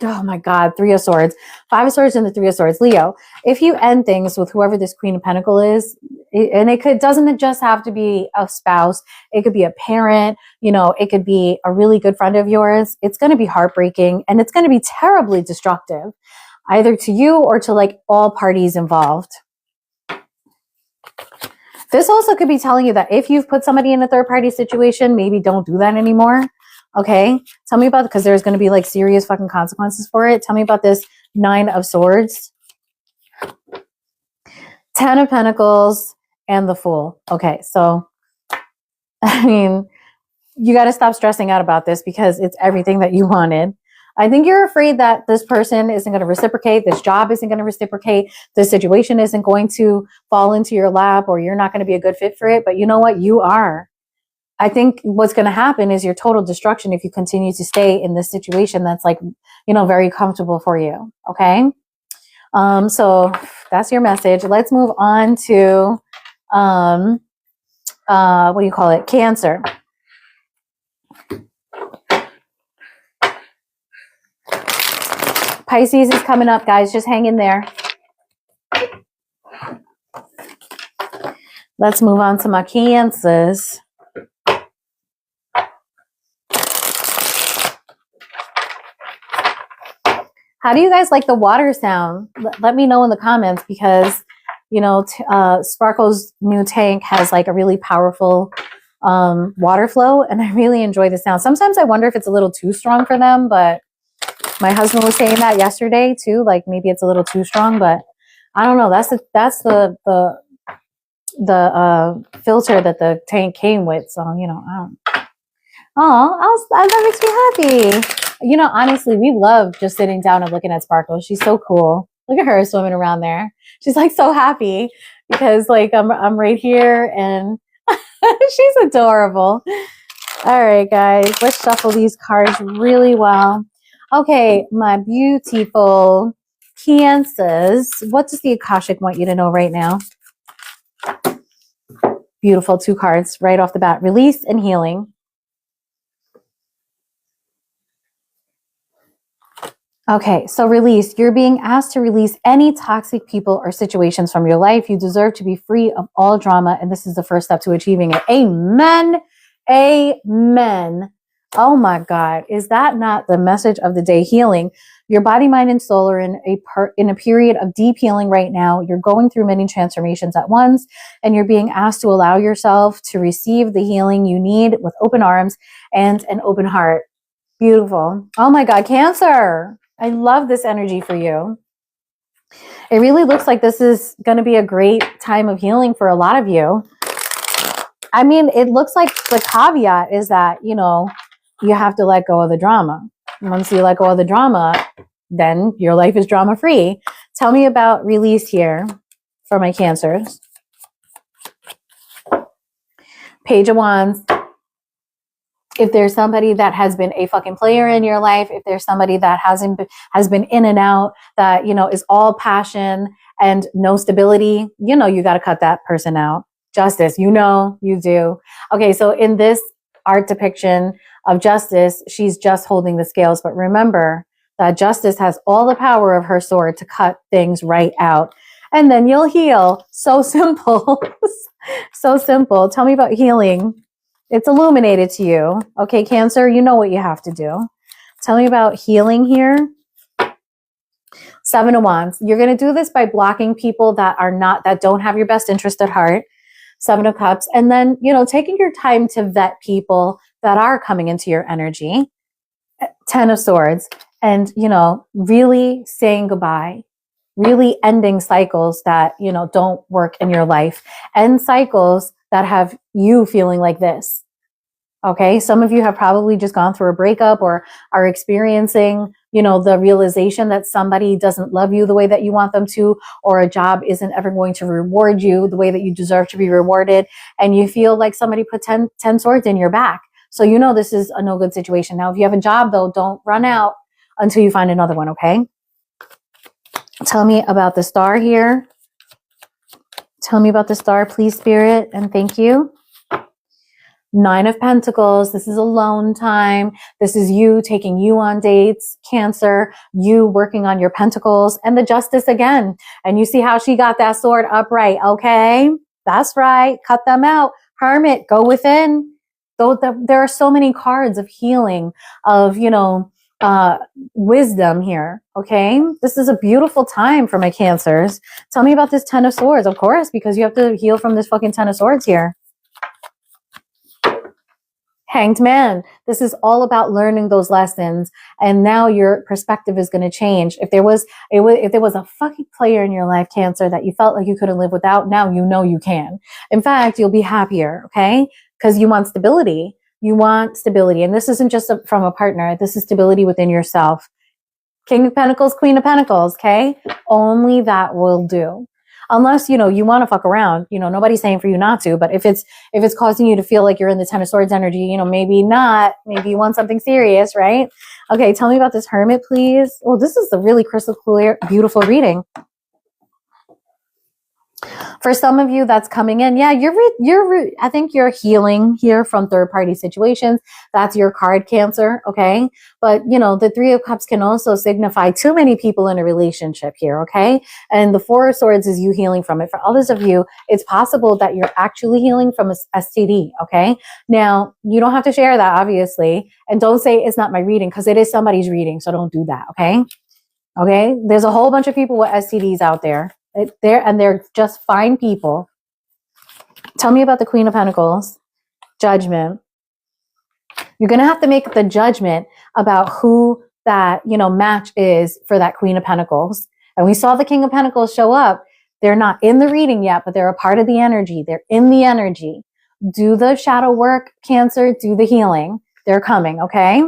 oh my God, Three of Swords, Five of Swords and the Three of Swords. Leo, if you end things with whoever this Queen of Pentacles is, and doesn't just have to be a spouse, it could be a parent, you know, it could be a really good friend of yours. It's going to be heartbreaking and it's going to be terribly destructive, either to you or to like all parties involved. This also could be telling you that if you've put somebody in a third party situation, maybe don't do that anymore. Okay. Tell me about, because there's going to be like serious fucking consequences for it. Tell me about this Nine of Swords, Ten of Pentacles, and the Fool. Okay. So, I mean, you got to stop stressing out about this because it's everything that you wanted. I think you're afraid that this person isn't going to reciprocate. This job isn't going to reciprocate. The situation isn't going to fall into your lap, or you're not going to be a good fit for it. But you know what? You are. I think what's going to happen is your total destruction if you continue to stay in this situation that's like, you know, very comfortable for you. Okay. So That's your message. Let's move on to, what do you call it? Cancer. Pisces is coming up, guys. Just hang in there. Let's move on to my Cancers. How do you guys like the water sound? Let me know in the comments, because, you know, Sparkle's new tank has like a really powerful water flow, and I really enjoy the sound. Sometimes I wonder if it's a little too strong for them, but my husband was saying that yesterday too, like maybe it's a little too strong, but I don't know. That's the filter that the tank came with. So, you know, that makes me happy. You know, honestly, we love just sitting down and looking at Sparkle. She's so cool. Look at her swimming around there. She's like so happy because like I'm right here, and she's adorable. All right, guys, let's shuffle these cards really well. Okay, my beautiful Cancers. What does the Akashic want you to know right now? Beautiful, 2 cards right off the bat. Release and healing. Okay, so release. You're being asked to release any toxic people or situations from your life. You deserve to be free of all drama, and this is the first step to achieving it. Amen. Amen. Oh my God. Is that not the message of the day? Healing. Your body, mind, and soul are in a period of deep healing right now. You're going through many transformations at once, and you're being asked to allow yourself to receive the healing you need with open arms and an open heart. Beautiful. Oh my God, Cancer. I love this energy for you. It really looks like this is going to be a great time of healing for a lot of you. I mean, it looks like the caveat is that, you know, you have to let go of the drama. Once you let go of the drama, then your life is drama free. Tell me about release here for my Cancers. Page of Wands. If there's somebody that has been a fucking player in your life, if there's somebody that has been in and out, that, you know, is all passion and no stability, you know, you got to cut that person out. Justice, you know, you do. Okay, so in this art depiction of Justice, she's just holding the scales. But remember that Justice has all the power of her sword to cut things right out. And then you'll heal. So simple. So simple. Tell me about healing. It's illuminated to you. Okay, Cancer, you know what you have to do. Tell me about healing here. 7 of Wands. You're going to do this by blocking people that don't have your best interest at heart. 7 of Cups. And then, you know, taking your time to vet people that are coming into your energy. 10 of Swords. And, you know, really saying goodbye. Really ending cycles that, you know, don't work in your life. End cycles that have you feeling like this. Okay. Some of you have probably just gone through a breakup or are experiencing, you know, the realization that somebody doesn't love you the way that you want them to, or a job isn't ever going to reward you the way that you deserve to be rewarded. And you feel like somebody put 10 swords in your back. So, you know, this is a no good situation. Now, if you have a job though, don't run out until you find another one. Okay. Tell me about the star here. Tell me about the star, please, Spirit, and thank you. 9 of Pentacles. This is alone time. This is you taking you on dates, Cancer, you working on your pentacles, and the Justice again. And you see how she got that sword upright, okay? That's right. Cut them out. Hermit, go within. Though there are so many cards of healing, of, you know, wisdom here. Okay. This is a beautiful time for my Cancers. Tell me about this 10 of Swords. Of course, because you have to heal from this fucking 10 of Swords here. Hanged Man. This is all about learning those lessons. And now your perspective is going to change. If there was a fucking player in your life, Cancer, that you felt like you couldn't live without, now you know you can. In fact, you'll be happier. Okay. Because you want stability. You want stability. And this isn't just from a partner. This is stability within yourself. King of Pentacles, Queen of Pentacles. Okay. Only that will do. Unless, you know, you want to fuck around, you know, nobody's saying for you not to, but if it's causing you to feel like you're in the 10 of Swords energy, you know, maybe not, maybe you want something serious, right? Okay. Tell me about this Hermit, please. Oh, this is a really crystal clear, beautiful reading. For some of you that's coming in, yeah, I think you're healing here from third-party situations. That's your card, Cancer, okay? But, you know, the Three of Cups can also signify too many people in a relationship here, okay? And the Four of Swords is you healing from it. For others of you, it's possible that you're actually healing from a STD, okay? Now, you don't have to share that, obviously, and don't say it's not my reading, because it is somebody's reading, so don't do that, okay? Okay? There's a whole bunch of people with STDs out there. They're just fine people. Tell me about the Queen of Pentacles. Judgment. You're going to have to make the judgment about who that, you know, match is for that Queen of Pentacles. And we saw the King of Pentacles show up. They're not in the reading yet, but they're a part of the energy. They're in the energy. Do the shadow work, Cancer. Do the healing. They're coming, okay?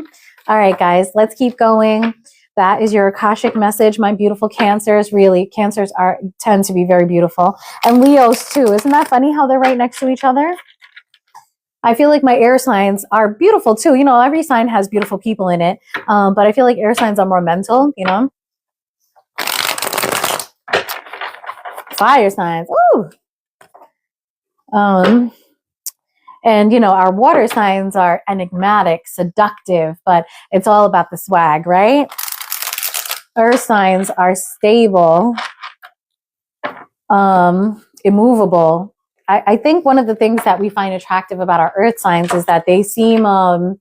All right, guys, let's keep going. That is your Akashic message, my beautiful Cancers. Really, Cancers tend to be very beautiful. And Leos too. Isn't that funny how they're right next to each other? I feel like my air signs are beautiful too. You know, every sign has beautiful people in it. But I feel like air signs are more mental, you know. Fire signs. Ooh. And, you know, our water signs are enigmatic, seductive, but it's all about the swag, right? Earth signs are stable, immovable. I think one of the things that we find attractive about our earth signs is that they seem, oh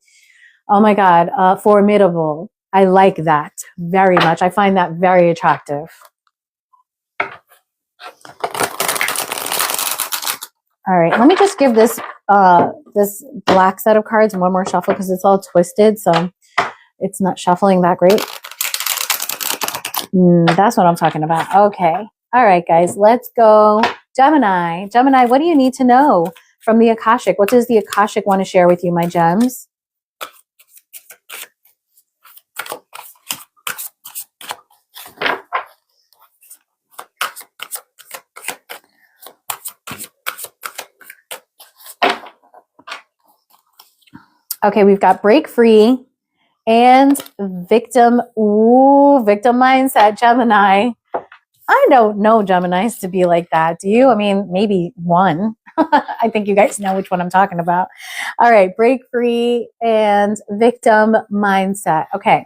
my God, formidable. I like that very much. I find that very attractive. All right, let me just give this this black set of cards one more shuffle because it's all twisted, so it's not shuffling that great. That's what I'm talking about. Okay. All right, guys, let's go. Gemini. Gemini, what do you need to know from the Akashic? What does the Akashic want to share with you, my gems? Okay, we've got break free and victim. Ooh, victim mindset, Gemini. I don't know Geminis to be like that. Do you? I mean, maybe one. I think you guys know which one I'm talking about. All right, break free and victim mindset. Okay,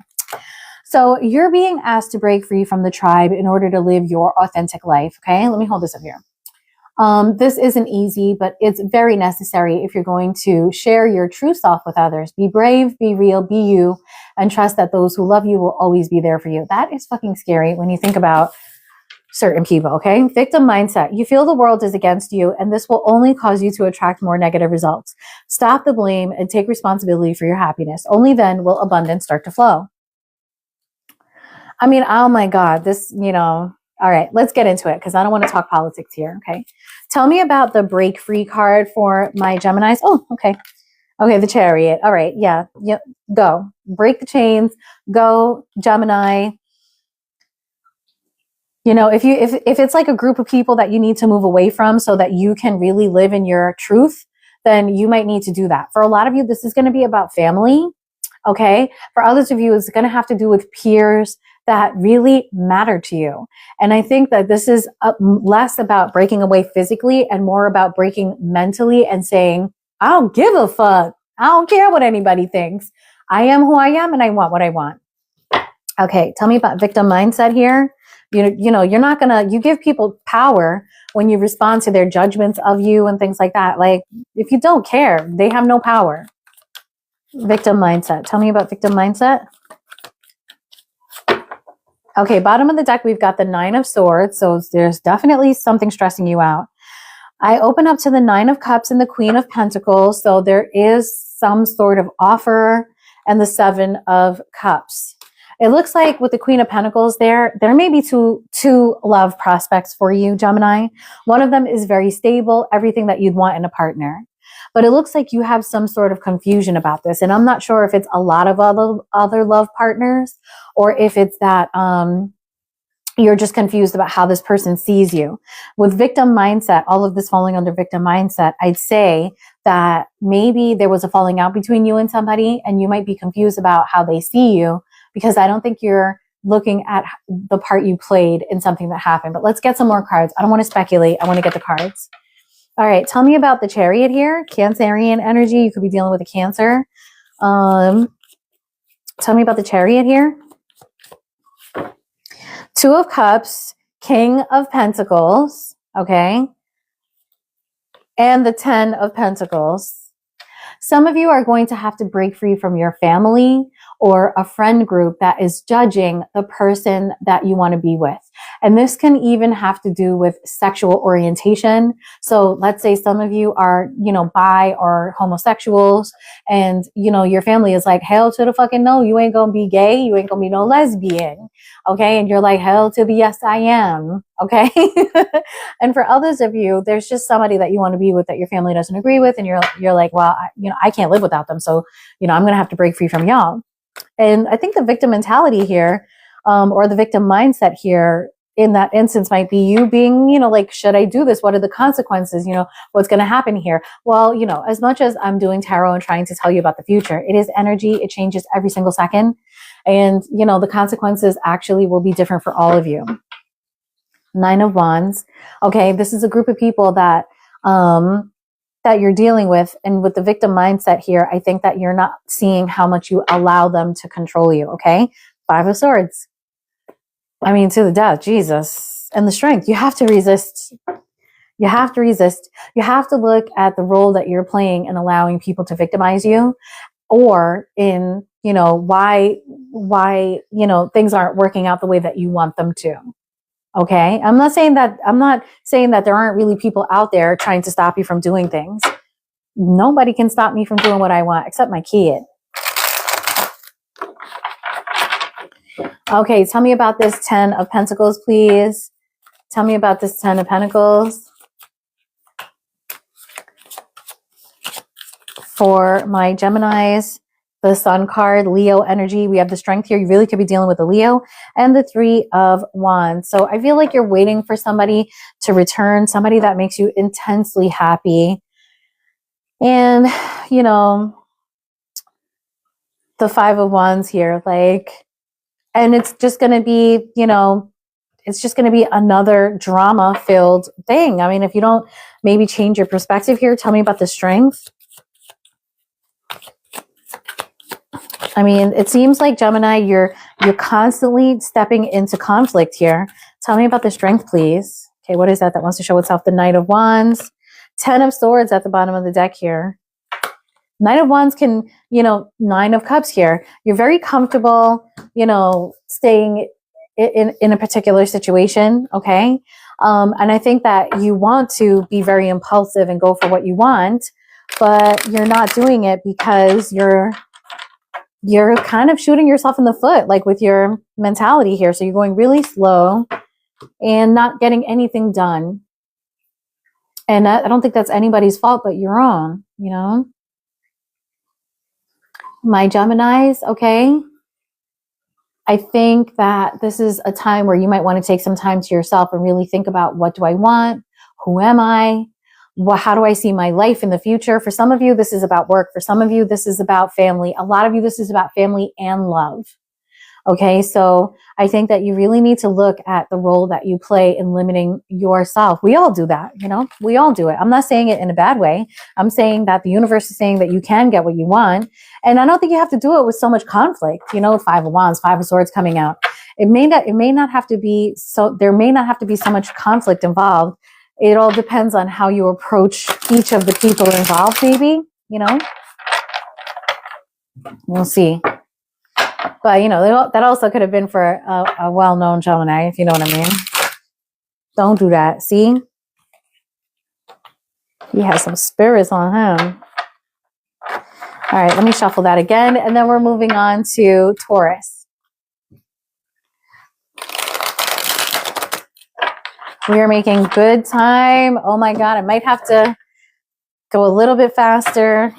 so you're being asked to break free from the tribe in order to live your authentic life. Okay, let me hold this up here. This isn't easy, but it's very necessary if you're going to share your true self with others. Be brave, be real, be you, and trust that those who love you will always be there for you. That is fucking scary when you think about certain people, okay? Victim mindset. You feel the world is against you, and this will only cause you to attract more negative results. Stop the blame and take responsibility for your happiness. Only then will abundance start to flow. I mean, oh my God, this, you know... All right, let's get into it because I don't want to talk politics here, okay? Tell me about the break free card for my Geminis. Oh, okay. Okay, the Chariot. All right, yeah, go. Break the chains. Go, Gemini. You know, if it's like a group of people that you need to move away from so that you can really live in your truth, then you might need to do that. For a lot of you, this is going to be about family, okay? For others of you, it's going to have to do with peers that really matter to you. And I think that this is less about breaking away physically and more about breaking mentally and saying, I don't give a fuck. I don't care what anybody thinks. I am who I am and I want what I want. Okay, tell me about victim mindset here. You know, you're not gonna, you give people power when you respond to their judgments of you and things like that. Like, if you don't care, they have no power. Victim mindset. Tell me about victim mindset. Okay, bottom of the deck, we've got the Nine of Swords. So there's definitely something stressing you out. I open up to the Nine of Cups and the Queen of Pentacles. So there is some sort of offer and the Seven of Cups. It looks like with the Queen of Pentacles there may be two love prospects for you, Gemini. One of them is very stable, everything that you'd want in a partner. But it looks like you have some sort of confusion about this. And I'm not sure if it's a lot of other love partners or if it's that you're just confused about how this person sees you. With victim mindset, all of this falling under victim mindset, I'd say that maybe there was a falling out between you and somebody and you might be confused about how they see you because I don't think you're looking at the part you played in something that happened. But let's get some more cards. I don't want to speculate. I want to get the cards. All right, tell me about the Chariot here. Cancerian energy. You could be dealing with a Cancer. Tell me about the Chariot here. Two of Cups, King of Pentacles, okay? And the 10 of Pentacles. Some of you are going to have to break free from your family or a friend group that is judging the person that you want to be with. And this can even have to do with sexual orientation. So let's say some of you are, bi or homosexuals, and, your family is like, hell to the fucking no, you ain't gonna be gay, you ain't gonna be no lesbian, okay? And you're like, hell to the yes, I am, okay? And for others of you, there's just somebody that you want to be with that your family doesn't agree with, and you're like, well, I can't live without them, so, I'm gonna have to break free from y'all. And I think the victim mentality here, or the victim mindset here in that instance might be you being, like, should I do this? What are the consequences? What's going to happen here? Well, as much as I'm doing tarot and trying to tell you about the future, it is energy. It changes every single second. And, the consequences actually will be different for all of you. 9 of Wands. Okay. This is a group of people that you're dealing with. And with the victim mindset here, I think that you're not seeing how much you allow them to control you. Okay. 5 of Swords. I mean, to the death, Jesus. And the Strength. You have to resist. You have to resist. You have to look at the role that you're playing and allowing people to victimize you, or in, why, things aren't working out the way that you want them to. Okay. I'm not saying that there aren't really people out there trying to stop you from doing things. Nobody can stop me from doing what I want except my kid. Okay, tell me about this 10 of Pentacles, please. Tell me about this 10 of Pentacles. For my Geminis, the Sun card, Leo energy. We have the Strength here. You really could be dealing with a Leo. And the 3 of Wands. So I feel like you're waiting for somebody to return, somebody that makes you intensely happy. And, the 5 of Wands here, and it's just going to be, it's just going to be another drama-filled thing. I mean, if you don't maybe change your perspective here, tell me about the Strength. I mean, it seems like, Gemini, you're constantly stepping into conflict here. Tell me about the Strength, please. Okay, what is that wants to show itself? The Knight of Wands. 10 of Swords at the bottom of the deck here. Knight of Wands can, 9 of Cups here. You're very comfortable, staying in a particular situation, okay? And I think that you want to be very impulsive and go for what you want, but you're not doing it because you're kind of shooting yourself in the foot, like with your mentality here. So you're going really slow and not getting anything done. And I don't think that's anybody's fault but your own, My Geminis, okay? I think that this is a time where you might want to take some time to yourself and really think about, what do I want? Who am I? How do I see my life in the future? For some of you, this is about work. For some of you, this is about family. A lot of you, this is about family and love. Okay, so I think that you really need to look at the role that you play in limiting yourself. We all do that, we all do it. I'm not saying it in a bad way. I'm saying that the universe is saying that you can get what you want. And I don't think you have to do it with so much conflict, 5 of Wands, 5 of Swords coming out. It may not have to be there may not have to be so much conflict involved. It all depends on how you approach each of the people involved, maybe, We'll see. But, that also could have been for a well-known Gemini, if you know what I mean. Don't do that. See? He has some spirits on him. All right, let me shuffle that again. And then we're moving on to Taurus. We are making good time. Oh my God, I might have to go a little bit faster.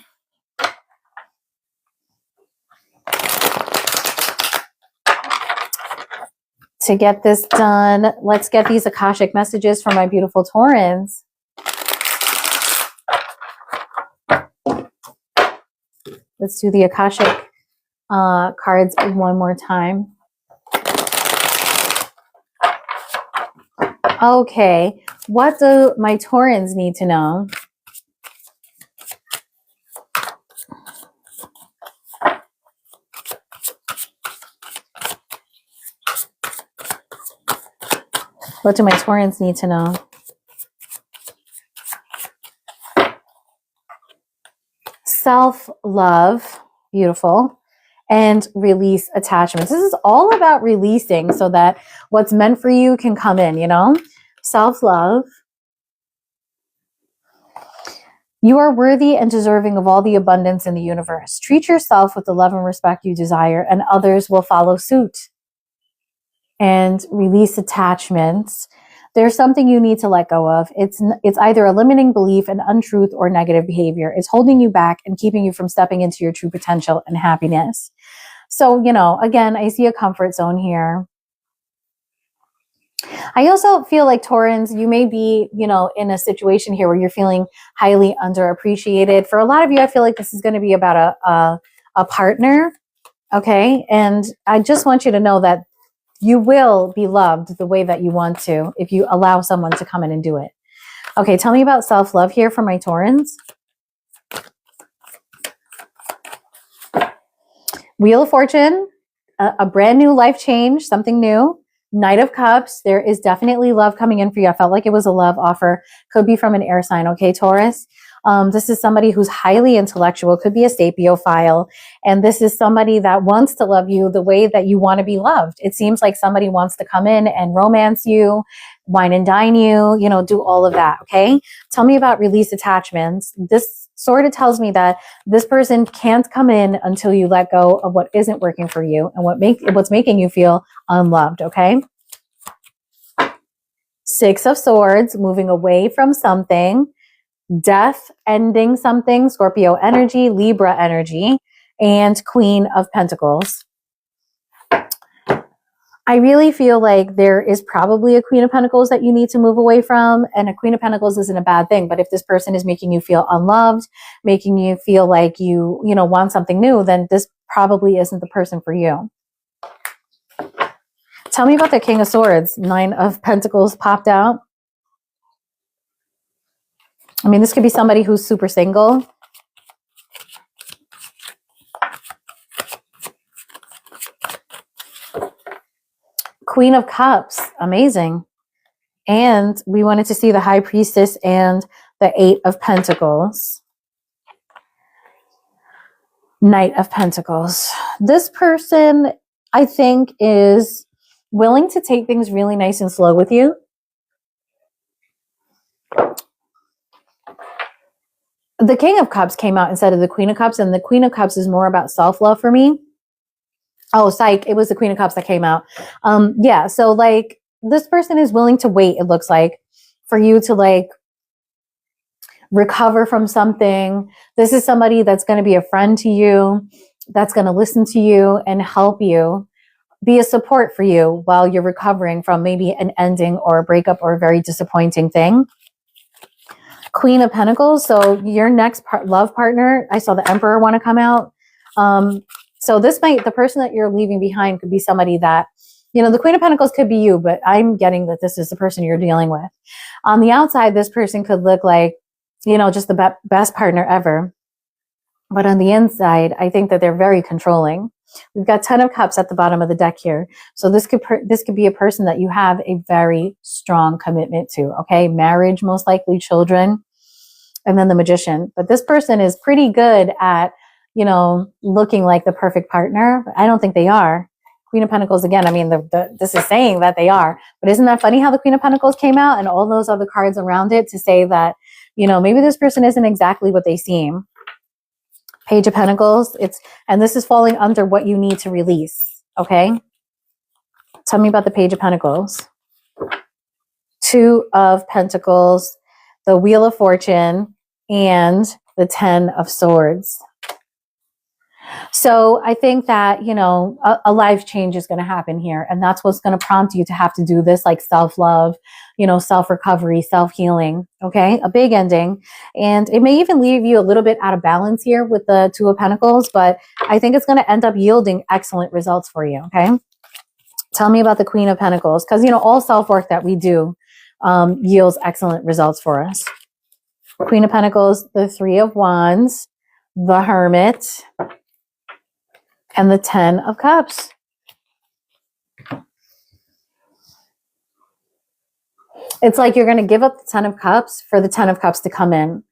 To get this done, let's get these Akashic messages from my beautiful Taurans. Let's do the Akashic cards one more time. Okay, what do my Taurans need to know? What do my Taurans need to know? Self-love, beautiful, and release attachments. This is all about releasing so that what's meant for you can come in, you know? Self-love. You are worthy and deserving of all the abundance in the universe. Treat yourself with the love and respect you desire, and others will follow suit. And release attachments. There's something you need to let go of. It's either a limiting belief, an untruth, or negative behavior. It's holding you back and keeping you from stepping into your true potential and happiness. So, you know, again, I see a comfort zone here. I also feel like Taurans, you may be, you know, in a situation here where you're feeling highly underappreciated. For a lot of you, I feel like this is going to be about a partner. Okay. And I just want you to know that you will be loved the way that you want to if you allow someone to come in and do it. Okay, tell me about self-love here for my Taurans. Wheel of Fortune, a brand new life change, something new. Knight of Cups, there is definitely love coming in for you. I felt like it was a love offer. Could be from an air sign, okay, Taurus? This is somebody who's highly intellectual, could be a sapiophile, and this is somebody that wants to love you the way that you want to be loved. It seems like somebody wants to come in and romance you, wine and dine you, you know, do all of that, okay? Tell me about release attachments. This sort of tells me that this person can't come in until you let go of what isn't working for you and what's making you feel unloved, okay? Six of Swords, moving away from something. Death, ending something, Scorpio energy, Libra energy, and Queen of Pentacles. I really feel like there is probably a Queen of Pentacles that you need to move away from, and a Queen of Pentacles isn't a bad thing, but if this person is making you feel unloved, making you feel like you know, want something new, then this probably isn't the person for you. Tell me about the King of Swords. Nine of Pentacles popped out. I mean, this could be somebody who's super single. Queen of Cups, amazing. And we wanted to see the High Priestess and the Eight of Pentacles. Knight of Pentacles. This person, I think, is willing to take things really nice and slow with you. The King of Cups came out instead of the Queen of Cups, and the Queen of Cups is more about self-love for me. Oh, psych. It was the Queen of Cups that came out. Yeah, so like this person is willing to wait, it looks like, for you to like recover from something. This is somebody that's going to be a friend to you, that's going to listen to you and help you, be a support for you while you're recovering from maybe an ending or a breakup or a very disappointing thing. Queen of Pentacles, so your next love partner, I saw the Emperor want to come out. So the person that you're leaving behind could be somebody that, you know, the Queen of Pentacles could be you, but I'm getting that this is the person you're dealing with. On the outside, this person could look like, you know, just the best partner ever. But on the inside, I think that they're very controlling. We've got 10 of Cups at the bottom of the deck here. So this could be a person that you have a very strong commitment to, okay? Marriage, most likely children, and then the Magician. But this person is pretty good at, you know, looking like the perfect partner. I don't think they are. Queen of Pentacles, again, I mean, this is saying that they are. But isn't that funny how the Queen of Pentacles came out and all those other cards around it to say that, you know, maybe this person isn't exactly what they seem. Page of Pentacles, and this is falling under what you need to release, okay? Tell me about the Page of Pentacles. Two of Pentacles, the Wheel of Fortune, and the 10 of Swords. So I think that, you know, a life change is going to happen here. And that's what's going to prompt you to have to do this, like self-love, you know, self-recovery, self-healing. Okay. A big ending. And it may even leave you a little bit out of balance here with the Two of Pentacles, but I think it's going to end up yielding excellent results for you. Okay. Tell me about the Queen of Pentacles. Because, you know, all self-work that we do, yields excellent results for us. Queen of Pentacles, the Three of Wands, the Hermit, and the Ten of Cups. It's like you're going to give up the Ten of Cups for the Ten of Cups to come in.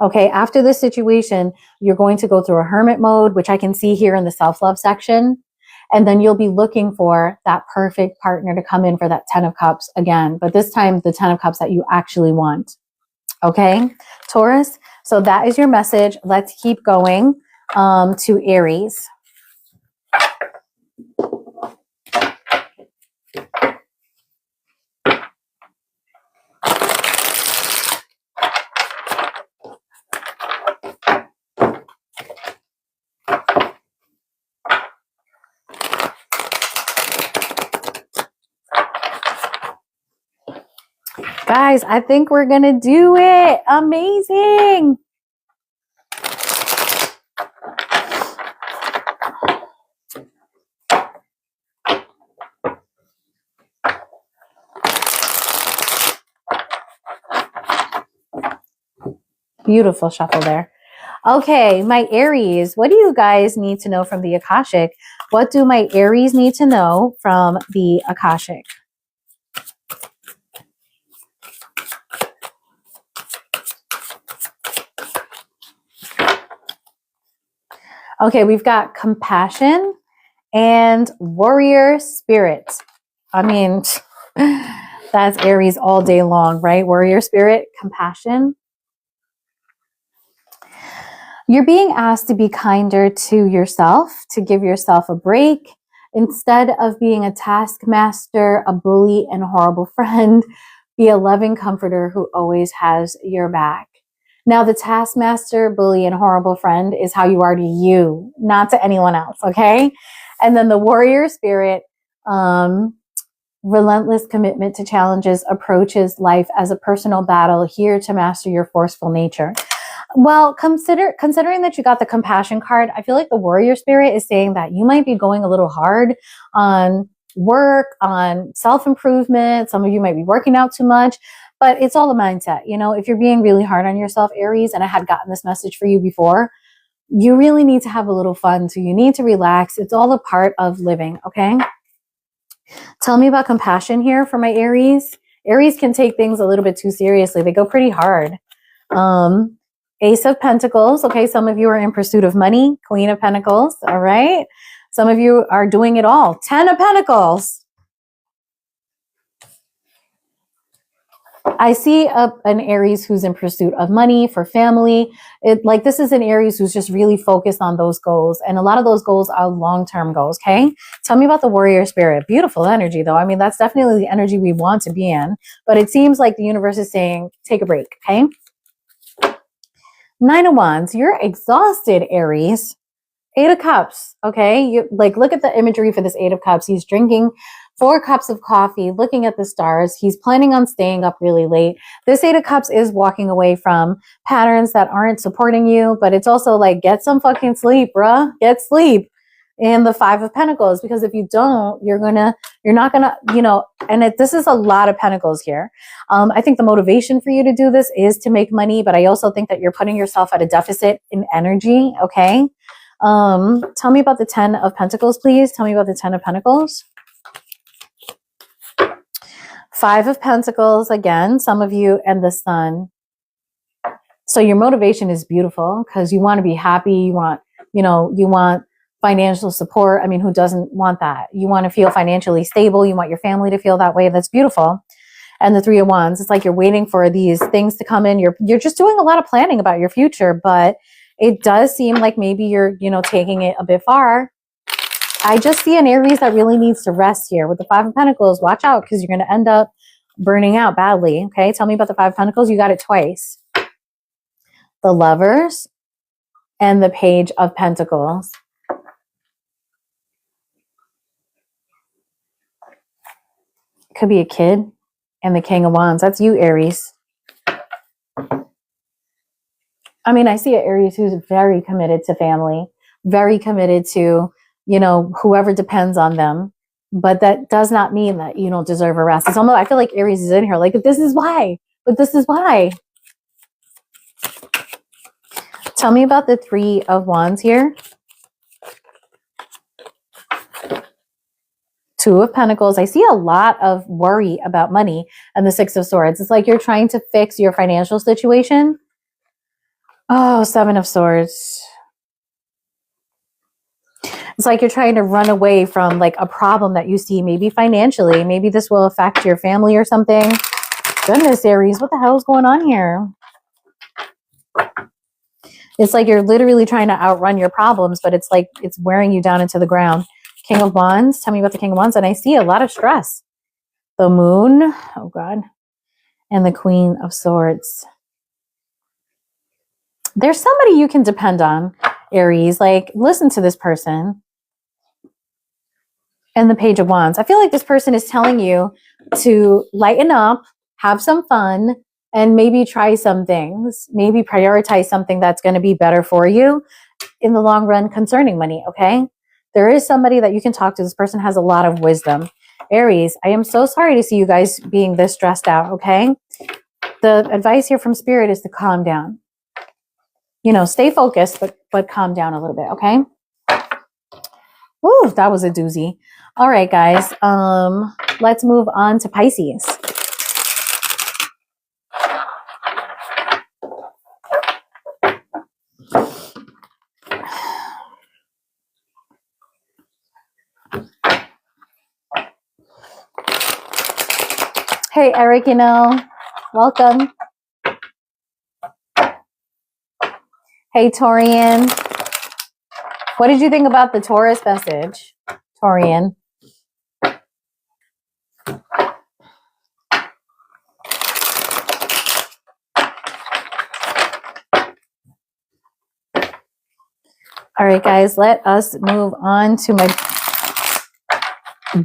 Okay, after this situation, you're going to go through a hermit mode, which I can see here in the self-love section. And then you'll be looking for that perfect partner to come in for that Ten of Cups again. But this time, the Ten of Cups that you actually want. Okay, Taurus. So that is your message. Let's keep going to Aries. Guys, I think we're going to do it. Amazing. Beautiful shuffle there. Okay, my Aries, what do you guys need to know from the Akashic? What do my Aries need to know from the Akashic? Okay, we've got compassion and warrior spirit. I mean, that's Aries all day long, right? Warrior spirit, compassion. You're being asked to be kinder to yourself, to give yourself a break. Instead of being a taskmaster, a bully, and a horrible friend, be a loving comforter who always has your back. Now, the taskmaster, bully, and horrible friend is how you are to you, not to anyone else, okay? And then the warrior spirit, relentless commitment to challenges, approaches life as a personal battle, here to master your forceful nature. Well, considering that you got the compassion card, I feel like the warrior spirit is saying that you might be going a little hard on work, on self-improvement. Some of you might be working out too much. But it's all a mindset. You know, if you're being really hard on yourself, Aries, and I had gotten this message for you before, you really need to have a little fun. So you need to relax. It's all a part of living, okay? Tell me about compassion here for my Aries. Aries can take things a little bit too seriously. They go pretty hard. Ace of Pentacles. Okay, some of you are in pursuit of money. Queen of Pentacles. All right. Some of you are doing it all. 10 of Pentacles. I see an Aries who's in pursuit of money, for family. This is an Aries who's just really focused on those goals. And a lot of those goals are long-term goals, okay? Tell me about the warrior spirit. Beautiful energy, though. I mean, that's definitely the energy we want to be in. But it seems like the universe is saying, take a break, okay? 9 of Wands. You're exhausted, Aries. 8 of Cups, okay? Look at the imagery for this 8 of Cups. He's drinking 4 cups of coffee, looking at the stars. He's planning on staying up really late. This 8 of Cups is walking away from patterns that aren't supporting you, but it's also like, get some fucking sleep, bruh. Get sleep. And the 5 of Pentacles, because if you don't, you're not gonna, this is a lot of Pentacles here. I think the motivation for you to do this is to make money, but I also think that you're putting yourself at a deficit in energy, okay? Tell me about the 10 of Pentacles, please. Tell me about the 10 of Pentacles. 5 of Pentacles, again, some of you, and the Sun. So your motivation is beautiful because you want to be happy. You want financial support. I mean, who doesn't want that? You want to feel financially stable. You want your family to feel that way. That's beautiful. And the 3 of Wands, it's like you're waiting for these things to come in. You're just doing a lot of planning about your future, but it does seem like maybe you're, taking it a bit far. I just see an Aries that really needs to rest here. With the 5 of Pentacles, watch out because you're going to end up burning out badly. Okay, tell me about the 5 of Pentacles. You got it twice. The Lovers and the Page of Pentacles. Could be a kid and the King of Wands. That's you, Aries. I mean, I see an Aries who's very committed to family, very committed to, whoever depends on them. but that does not mean that you don't deserve a rest. It's almost, I feel like Aries is in here like, this is why, but this is why. Tell me about the Three of Wands here. Two of Pentacles. I see a lot of worry about money, and the Six of Swords. It's like you're trying to fix your financial situation. Oh, Seven of Swords. It's like you're trying to run away from like a problem that you see, maybe financially. Maybe this will affect your family or something. Goodness, Aries, what the hell is going on here? It's like you're literally trying to outrun your problems, but it's like it's wearing you down into the ground. King of Wands. Tell me about the King of Wands. And I see a lot of stress. The Moon. Oh, God. And the Queen of Swords. There's somebody you can depend on, Aries. Like, listen to this person. And the Page of Wands. I feel like this person is telling you to lighten up, have some fun, and maybe try some things. Maybe prioritize something that's going to be better for you in the long run concerning money, okay? There is somebody that you can talk to. This person has a lot of wisdom. Aries, I am so sorry to see you guys being this stressed out, okay? The advice here from Spirit is to calm down. You know, stay focused, but calm down a little bit, okay? Ooh, that was a doozy. All right, guys. Let's move on to Pisces. Hey, Eric, you know, welcome. Hey, Torian. What did you think about the Taurus message, Torian? All right, guys, let us move on to my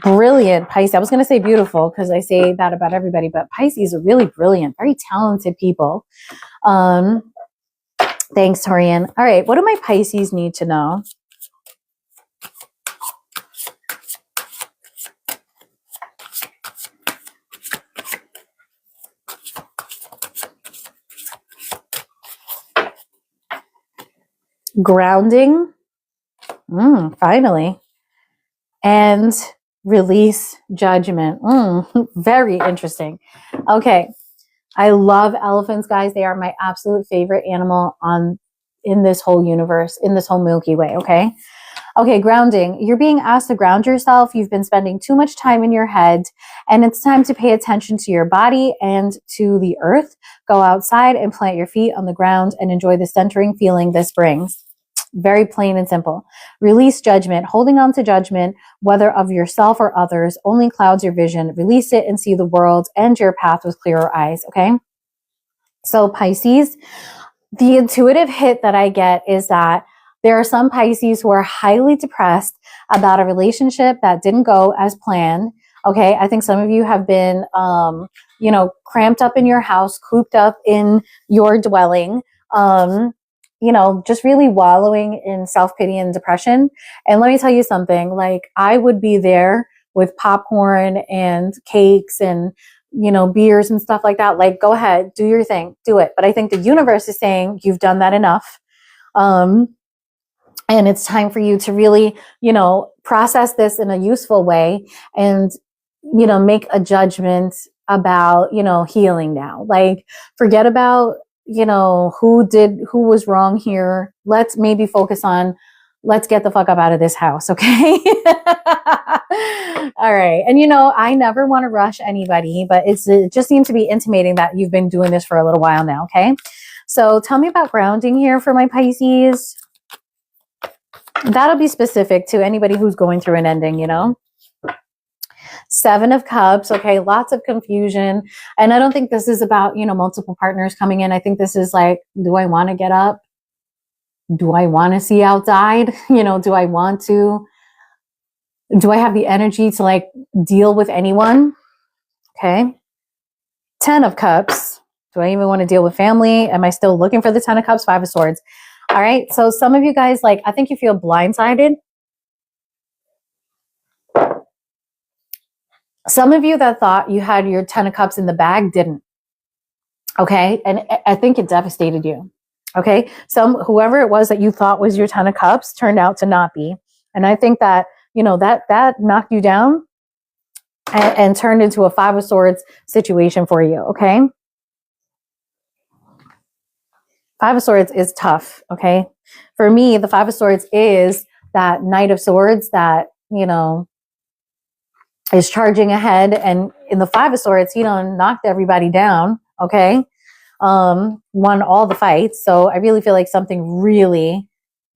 brilliant Pisces. I was going to say beautiful because I say that about everybody, but Pisces are really brilliant, very talented people. Thanks, Torian. All right, what do my Pisces need to know? Grounding. Finally. And release judgment. Very interesting. Okay. I love elephants, guys. They are my absolute favorite animal in this whole universe, in this whole Milky Way. Okay. Okay. Grounding. You're being asked to ground yourself. You've been spending too much time in your head, and it's time to pay attention to your body and to the earth. Go outside and plant your feet on the ground and enjoy the centering feeling this brings. Very plain and simple. Release judgment. Holding on to judgment, whether of yourself or others, only clouds your vision. Release it and see the world and your path with clearer eyes. Okay. So Pisces, the intuitive hit that I get is that there are some Pisces who are highly depressed about a relationship that didn't go as planned. Okay. I think some of you have been, cramped up in your house, cooped up in your dwelling, just really wallowing in self-pity and depression. And let me tell you something, like I would be there with popcorn and cakes and, beers and stuff like that. Like, go ahead, do your thing, do it. But I think the universe is saying you've done that enough. And it's time for you to really, process this in a useful way and, make a judgment about, healing now. Like, forget about, who was wrong here. Let's maybe focus on, let's get the fuck up out of this house. Okay. All right. And I never want to rush anybody, but it just seems to be intimating that you've been doing this for a little while now. Okay. So tell me about grounding here for my Pisces. That'll be specific to anybody who's going through an ending, Seven of Cups. Okay. Lots of confusion. And I don't think this is about, multiple partners coming in. I think this is like, do I want to get up? Do I want to see outside? Do I have the energy to like deal with anyone? Okay. 10 of Cups. Do I even want to deal with family? Am I still looking for the 10 of Cups? 5 of Swords. All right. So some of you guys, like, I think you feel blindsided. Some of you that thought you had your 10 of cups in the bag didn't. Okay. And I think it devastated you. Okay. Whoever it was that you thought was your 10 of cups turned out to not be. And I think that, you know, that knocked you down and turned into a 5 of Swords situation for you. Okay. 5 of Swords is tough. Okay. For me, the 5 of Swords is that Knight of Swords that, you know, is charging ahead. And in the 5 of Swords, he done knocked everybody down. Okay. Won all the fights. So I really feel like something really,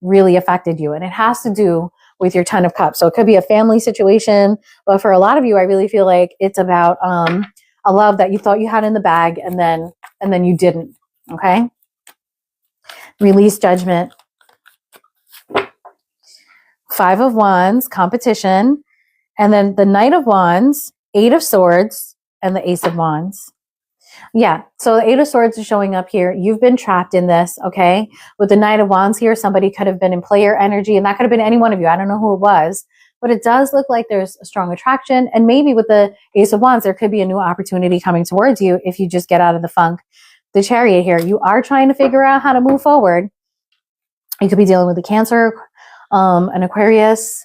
really affected you. And it has to do with your 10 of cups. So it could be a family situation, but for a lot of you, I really feel like it's about, a love that you thought you had in the bag and then you didn't. Okay. Release judgment. 5 of Wands, competition. And then the Knight of Wands, 8 of Swords, and the Ace of Wands. Yeah, so the 8 of Swords is showing up here. You've been trapped in this, okay? With the Knight of Wands here, somebody could have been in player energy, and that could have been any one of you. I don't know who it was, but it does look like there's a strong attraction. And maybe with the Ace of Wands, there could be a new opportunity coming towards you if you just get out of the funk. The Chariot here, you are trying to figure out how to move forward. You could be dealing with a Cancer, an Aquarius.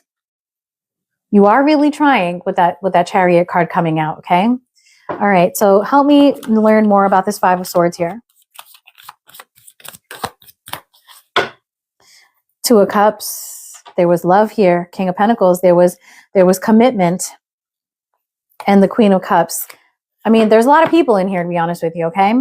You are really trying with that Chariot card coming out, okay? All right, so help me learn more about this 5 of Swords here. 2 of Cups, there was love here. King of Pentacles, there was commitment. And the Queen of Cups. I mean, there's a lot of people in here, to be honest with you, okay?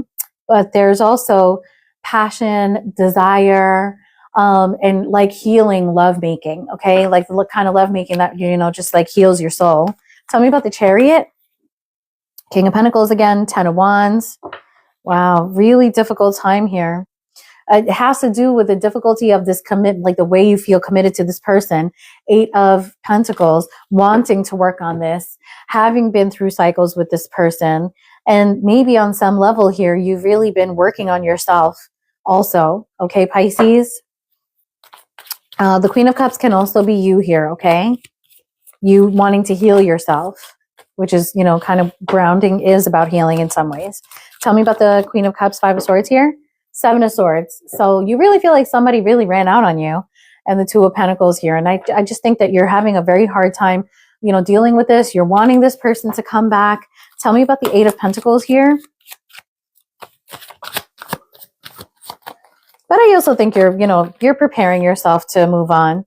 But there's also passion, desire, and like healing lovemaking, okay? Like the kind of lovemaking that, you know, just like heals your soul. Tell me about the Chariot. King of Pentacles again, 10 of Wands. Wow, really difficult time here. It has to do with the difficulty of this commit, like the way you feel committed to this person. 8 of Pentacles, wanting to work on this, having been through cycles with this person. And maybe on some level here, you've really been working on yourself also. Okay, Pisces. The Queen of Cups can also be you here, okay? You wanting to heal yourself, which is, you know, kind of grounding is about healing in some ways. Tell me about the Queen of Cups, 5 of Swords here. 7 of Swords. So you really feel like somebody really ran out on you. And the 2 of Pentacles here. And I just think that you're having a very hard time, you know, dealing with this. You're wanting this person to come back. Tell me about the 8 of Pentacles here. But I also think you're preparing yourself to move on.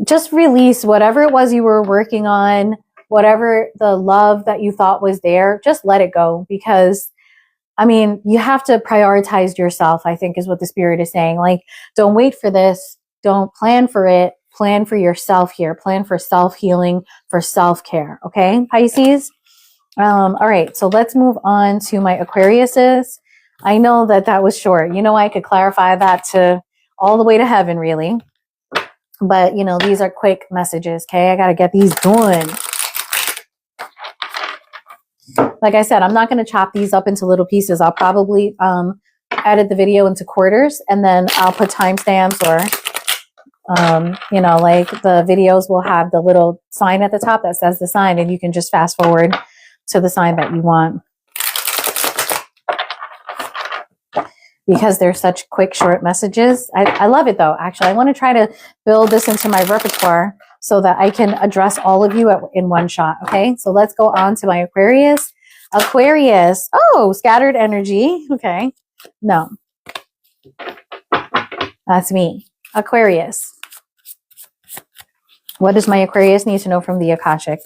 Just release whatever it was you were working on, whatever the love that you thought was there, just let it go. Because, I mean, you have to prioritize yourself, I think is what the Spirit is saying. Like, don't wait for this. Don't plan for it. Plan for yourself here. Plan for self-healing, for self-care. Okay, Pisces? All right, so let's move on to my Aquariuses. I know that was short. You know, I could clarify that to all the way to heaven, really. But, you know, these are quick messages, okay? I got to get these done. Like I said, I'm not going to chop these up into little pieces. I'll probably edit the video into quarters, and then I'll put timestamps or, you know, like the videos will have the little sign at the top that says the sign, and you can just fast forward to the sign that you want. Because they're such quick, short messages. I love it though, actually. I want to try to build this into my repertoire so that I can address all of you in one shot, okay? So let's go on to my Aquarius. Aquarius. Oh, scattered energy. Okay. No. That's me. Aquarius. What does my Aquarius need to know from the Akashic?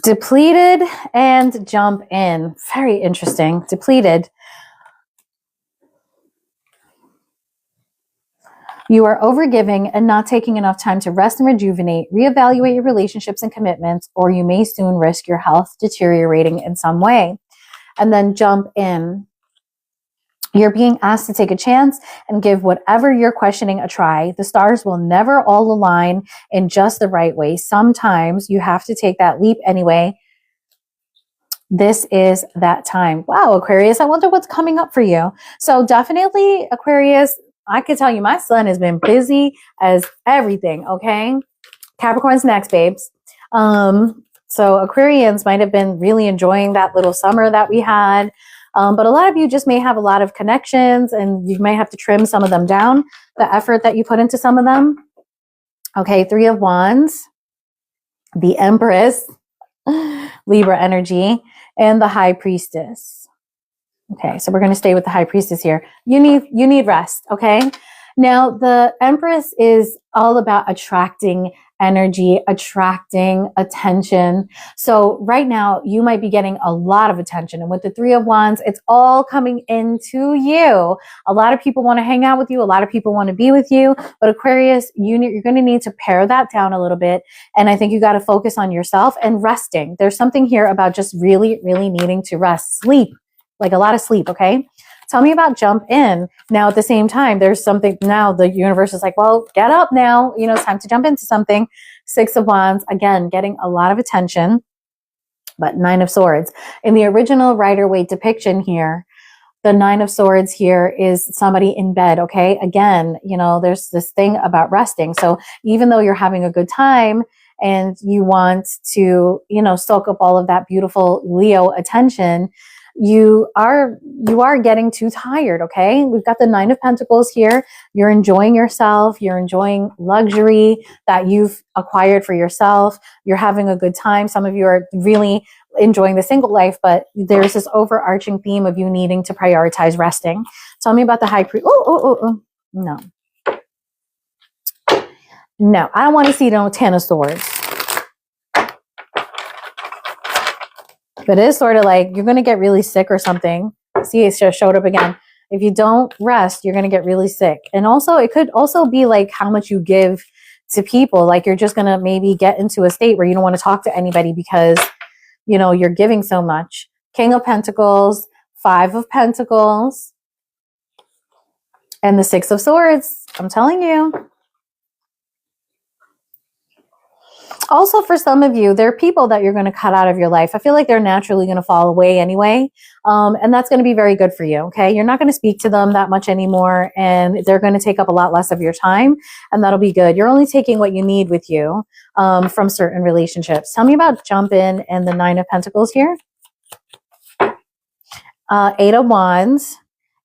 Depleted and jump in. Very interesting. Depleted. You are overgiving and not taking enough time to rest and rejuvenate, reevaluate your relationships and commitments, or you may soon risk your health deteriorating in some way. And then jump in. You're being asked to take a chance and give whatever you're questioning a try. The stars will never all align in just the right way. Sometimes you have to take that leap anyway. This is that time. Wow, Aquarius, I wonder what's coming up for you. So definitely, Aquarius, I can tell you my son has been busy as everything, okay? Capricorn's next, babes. So Aquarians might have been really enjoying that little summer that we had. But a lot of you just may have a lot of connections and you may have to trim some of them down, the effort that you put into some of them. Okay, Three of Wands, the Empress, Libra energy, and the High Priestess. Okay, so we're going to stay with the High Priestess here. You need rest, okay? Now, the Empress is all about attracting energy, attracting attention. So right now, you might be getting a lot of attention. And with the Three of Wands, it's all coming into you. A lot of people want to hang out with you. A lot of people want to be with you. But Aquarius, you're going to need to pare that down a little bit. And I think you got to focus on yourself and resting. There's something here about just really, really needing to rest. Sleep, like a lot of sleep, okay? Tell me about jump in. Now, at the same time, there's something now the universe is like, well, get up now. You know, it's time to jump into something. Six of Wands, again, getting a lot of attention, but Nine of Swords. In the original Rider-Waite depiction here, the Nine of Swords here is somebody in bed, okay? Again, you know, there's this thing about resting. So even though you're having a good time and you want to, you know, soak up all of that beautiful Leo attention, you are getting too tired, okay? We've got the Nine of Pentacles here. You're enjoying yourself. You're enjoying luxury that you've acquired for yourself. You're having a good time. Some of you are really enjoying the single life, but there's this overarching theme of you needing to prioritize resting. Tell me about the High Priest. No. No, I don't want to see no Ten of Swords. But it is sort of like you're going to get really sick or something. See, it just showed up again. If you don't rest, you're going to get really sick. And also, it could also be like how much you give to people. Like you're just going to maybe get into a state where you don't want to talk to anybody because, you know, you're giving so much. King of Pentacles, Five of Pentacles, and the Six of Swords. I'm telling you. Also, for some of you, there are people that you're going to cut out of your life. I feel like they're naturally going to fall away anyway. And that's going to be very good for you. Okay. You're not going to speak to them that much anymore. And they're going to take up a lot less of your time. And that'll be good. You're only taking what you need with you from certain relationships. Tell me about jump in and the Nine of Pentacles here. Eight of Wands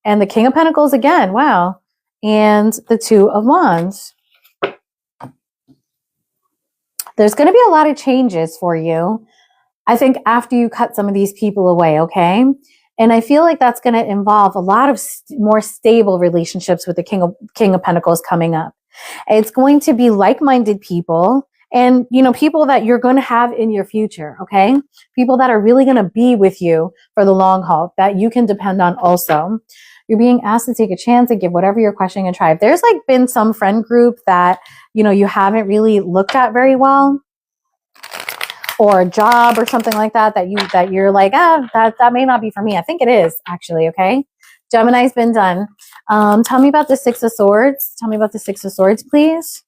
and the King of Pentacles again. Wow. And the Two of Wands. There's going to be a lot of changes for you, I think, after you cut some of these people away, okay? And I feel like that's going to involve a lot of more stable relationships with the King of Pentacles coming up. It's going to be like-minded people and, you know, people that you're going to have in your future, okay? People that are really going to be with you for the long haul, that you can depend on also. You're being asked to take a chance and give whatever you're questioning a try. If there's like been some friend group that, you know, you haven't really looked at very well, or a job or something like that, that you're like, that may not be for me. I think it is actually, okay? Gemini's been done. Tell me about the Six of Swords. Tell me about the Six of Swords, please.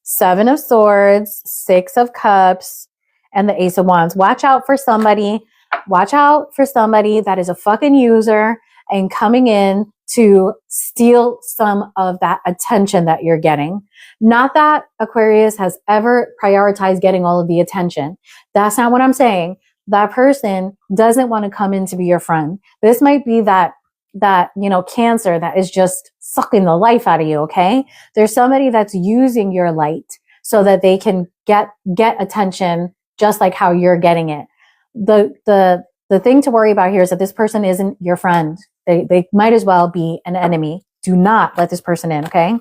Seven of Swords, Six of Cups, and the Ace of Wands. Watch out for somebody. Watch out for somebody that is a fucking user and coming in to steal some of that attention that you're getting. Not that Aquarius has ever prioritized getting all of the attention. That's not what I'm saying. That person doesn't want to come in to be your friend. This might be that, you know, Cancer that is just sucking the life out of you, okay? There's somebody that's using your light so that they can get attention just like how you're getting it. The thing to worry about here is that this person isn't your friend. They might as well be an enemy. Do not let this person in, okay?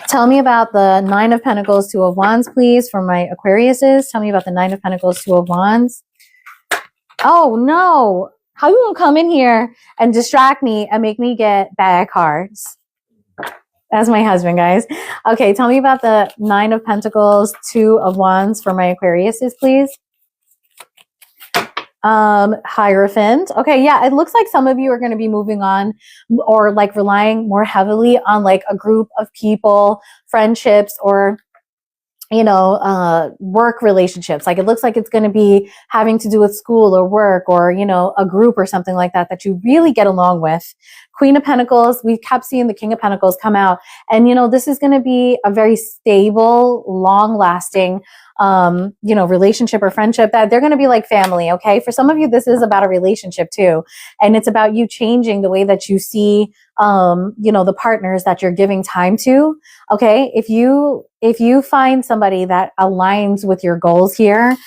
Tell me about the Nine of Pentacles, Two of Wands, please, for my Aquariuses. Tell me about the Nine of Pentacles, Two of Wands. Oh, no. How you gonna come in here and distract me and make me get bad cards? That's my husband, guys. Okay, tell me about the Nine of Pentacles, Two of Wands for my Aquariuses, please. Hierophant. Okay, yeah, it looks like some of you are going to be moving on or like relying more heavily on like a group of people, friendships, or work relationships. Like it looks like it's going to be having to do with school or work or, a group or something like that, that you really get along with. Queen of Pentacles, we kept seeing the King of Pentacles come out. And, this is going to be a very stable, long lasting, relationship or friendship that they're going to be like family. Okay. For some of you, this is about a relationship too. And it's about you changing the way that you see, the partners that you're giving time to. Okay. If you find somebody that aligns with your goals here,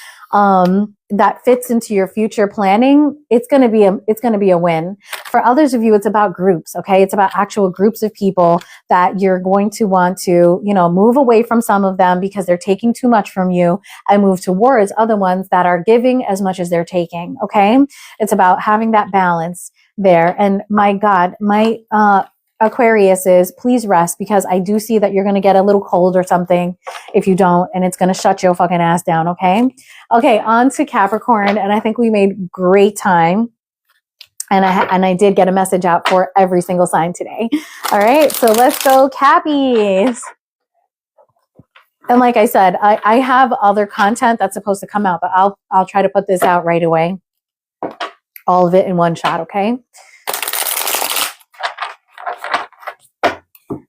that fits into your future planning, it's going to be a win. For others of you, it's about groups. Okay. It's about actual groups of people that you're going to want to, move away from some of them because they're taking too much from you and move towards other ones that are giving as much as they're taking. Okay. It's about having that balance there. And my God, my, Aquarius is, please rest, because I do see that you're going to get a little cold or something if you don't, and it's going to shut your fucking ass down. Okay. Okay. On to Capricorn. And I think we made great time. And I did get a message out for every single sign today. All right. So let's go Cappies. And like I said, I have other content that's supposed to come out, but I'll try to put this out right away. All of it in one shot. Okay.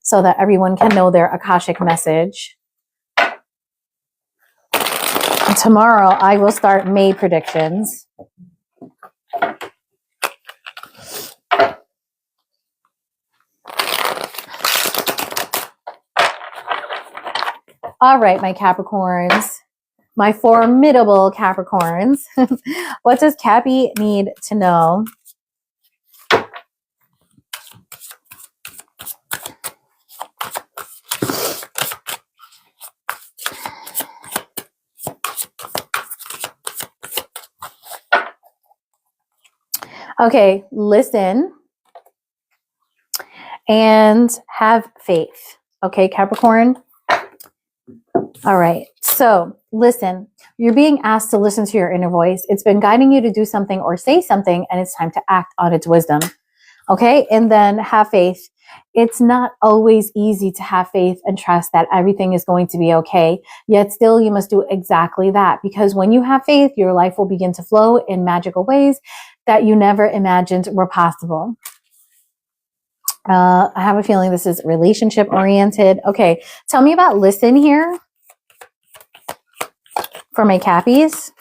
So that everyone can know their Akashic message. And tomorrow I will start May predictions. All right, my Capricorns, my formidable Capricorns. What does Cappy need to know? Okay, listen and have faith. Okay, Capricorn. All right, so listen. You're being asked to listen to your inner voice. It's been guiding you to do something or say something, and it's time to act on its wisdom. Okay, and then have faith. It's not always easy to have faith and trust that everything is going to be okay. Yet still, you must do exactly that, because when you have faith, your life will begin to flow in magical ways that you never imagined were possible. I have a feeling this is relationship oriented. Okay, tell me about listen here for my Cappies.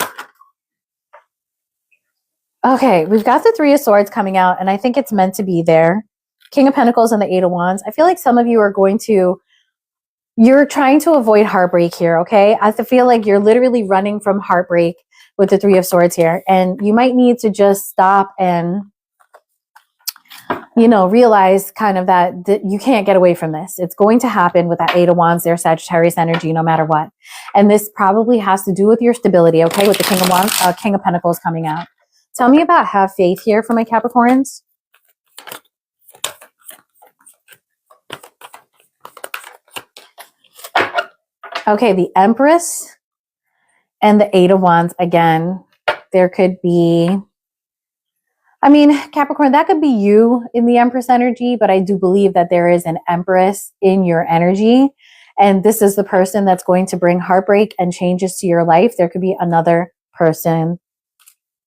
Okay, we've got the Three of Swords coming out, and I think it's meant to be there. King of Pentacles and the Eight of Wands. I feel like some of you are you're trying to avoid heartbreak here, okay? I feel like you're literally running from heartbreak with the Three of Swords here, and you might need to just stop and, realize kind of that you can't get away from this. It's going to happen with that Eight of Wands there, Sagittarius energy, no matter what. And this probably has to do with your stability, okay? With the King of Wands, King of Pentacles coming out. Tell me about have faith here for my Capricorns. Okay, the Empress and the Eight of Wands again. There could be, Capricorn, that could be you in the Empress energy, but I do believe that there is an Empress in your energy. And this is the person that's going to bring heartbreak and changes to your life. There could be another person,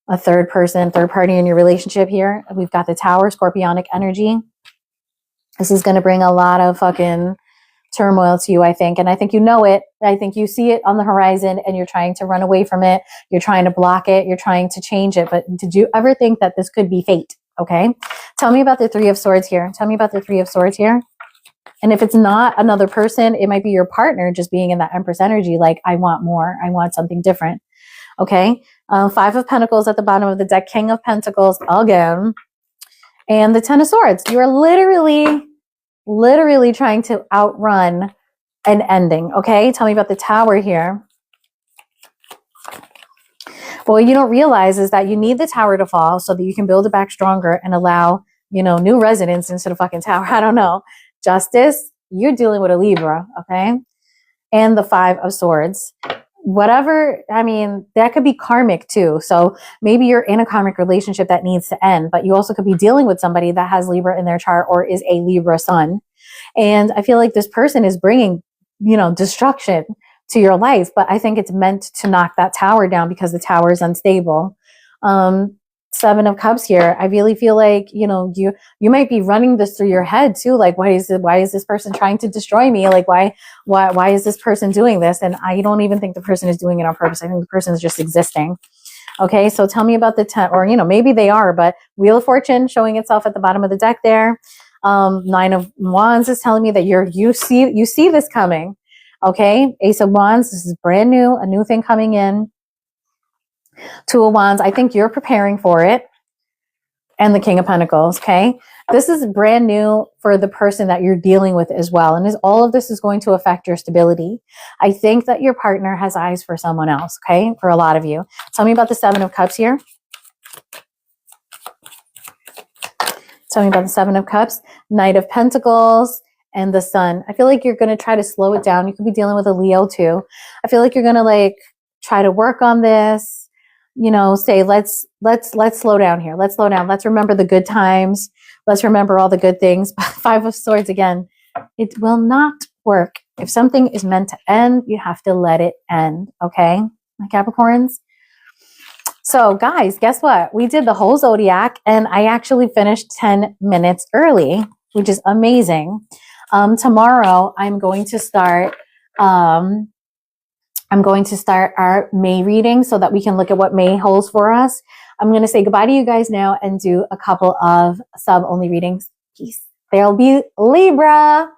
a third party in your relationship here. We've got the Tower, Scorpionic energy. This is going to bring a lot of fucking turmoil to you, I think. And I think you know it. I think you see it on the horizon and you're trying to run away from it. You're trying to block it. You're trying to change it. But did you ever think that this could be fate? Okay. Tell me about the Three of Swords here. Tell me about the Three of Swords here. And if it's not another person, it might be your partner just being in that Empress energy. Like, I want more. I want something different. Okay. Five of Pentacles at the bottom of the deck. King of Pentacles again. And the Ten of Swords. You are literally trying to outrun an ending. Okay. Tell me about the Tower here. Well, what you don't realize is that you need the Tower to fall so that you can build it back stronger and allow, new residents into the fucking tower. I don't know. Justice, you're dealing with a Libra. Okay. And the Five of Swords. Whatever, that could be karmic too. So maybe you're in a karmic relationship that needs to end, but you also could be dealing with somebody that has Libra in their chart or is a Libra sun. And I feel like this person is bringing, destruction to your life, but I think it's meant to knock that tower down because the tower is unstable. Seven of Cups here. I really feel like, you know, you might be running this through your head too. Like, why is this person trying to destroy me? Like, why is this person doing this? And I don't even think the person is doing it on purpose. I think the person is just existing. Okay, so tell me about the 10, or, you know, maybe they are, but Wheel of Fortune showing itself at the bottom of the deck there. Nine of Wands is telling me that you see this coming. Okay, Ace of Wands, this is brand new, a new thing coming in. Two of Wands, I think you're preparing for it. And the King of Pentacles, okay? This is brand new for the person that you're dealing with as well. And all of this is going to affect your stability. I think that your partner has eyes for someone else, okay? For a lot of you. Tell me about the Seven of Cups here. Tell me about the Seven of Cups, Knight of Pentacles, and the Sun. I feel like you're going to try to slow it down. You could be dealing with a Leo too. I feel like you're going to like try to work on this. You know, say, let's slow down here. Let's slow down. Let's remember the good times. Let's remember all the good things. Five of Swords again. It will not work. If something is meant to end, you have to let it end. Okay, my Capricorns. So guys, guess what? We did the whole zodiac and I actually finished 10 minutes early, which is amazing. Tomorrow I'm going to start our May reading so that we can look at what May holds for us. I'm going to say goodbye to you guys now and do a couple of sub-only readings. Peace. There'll be Libra.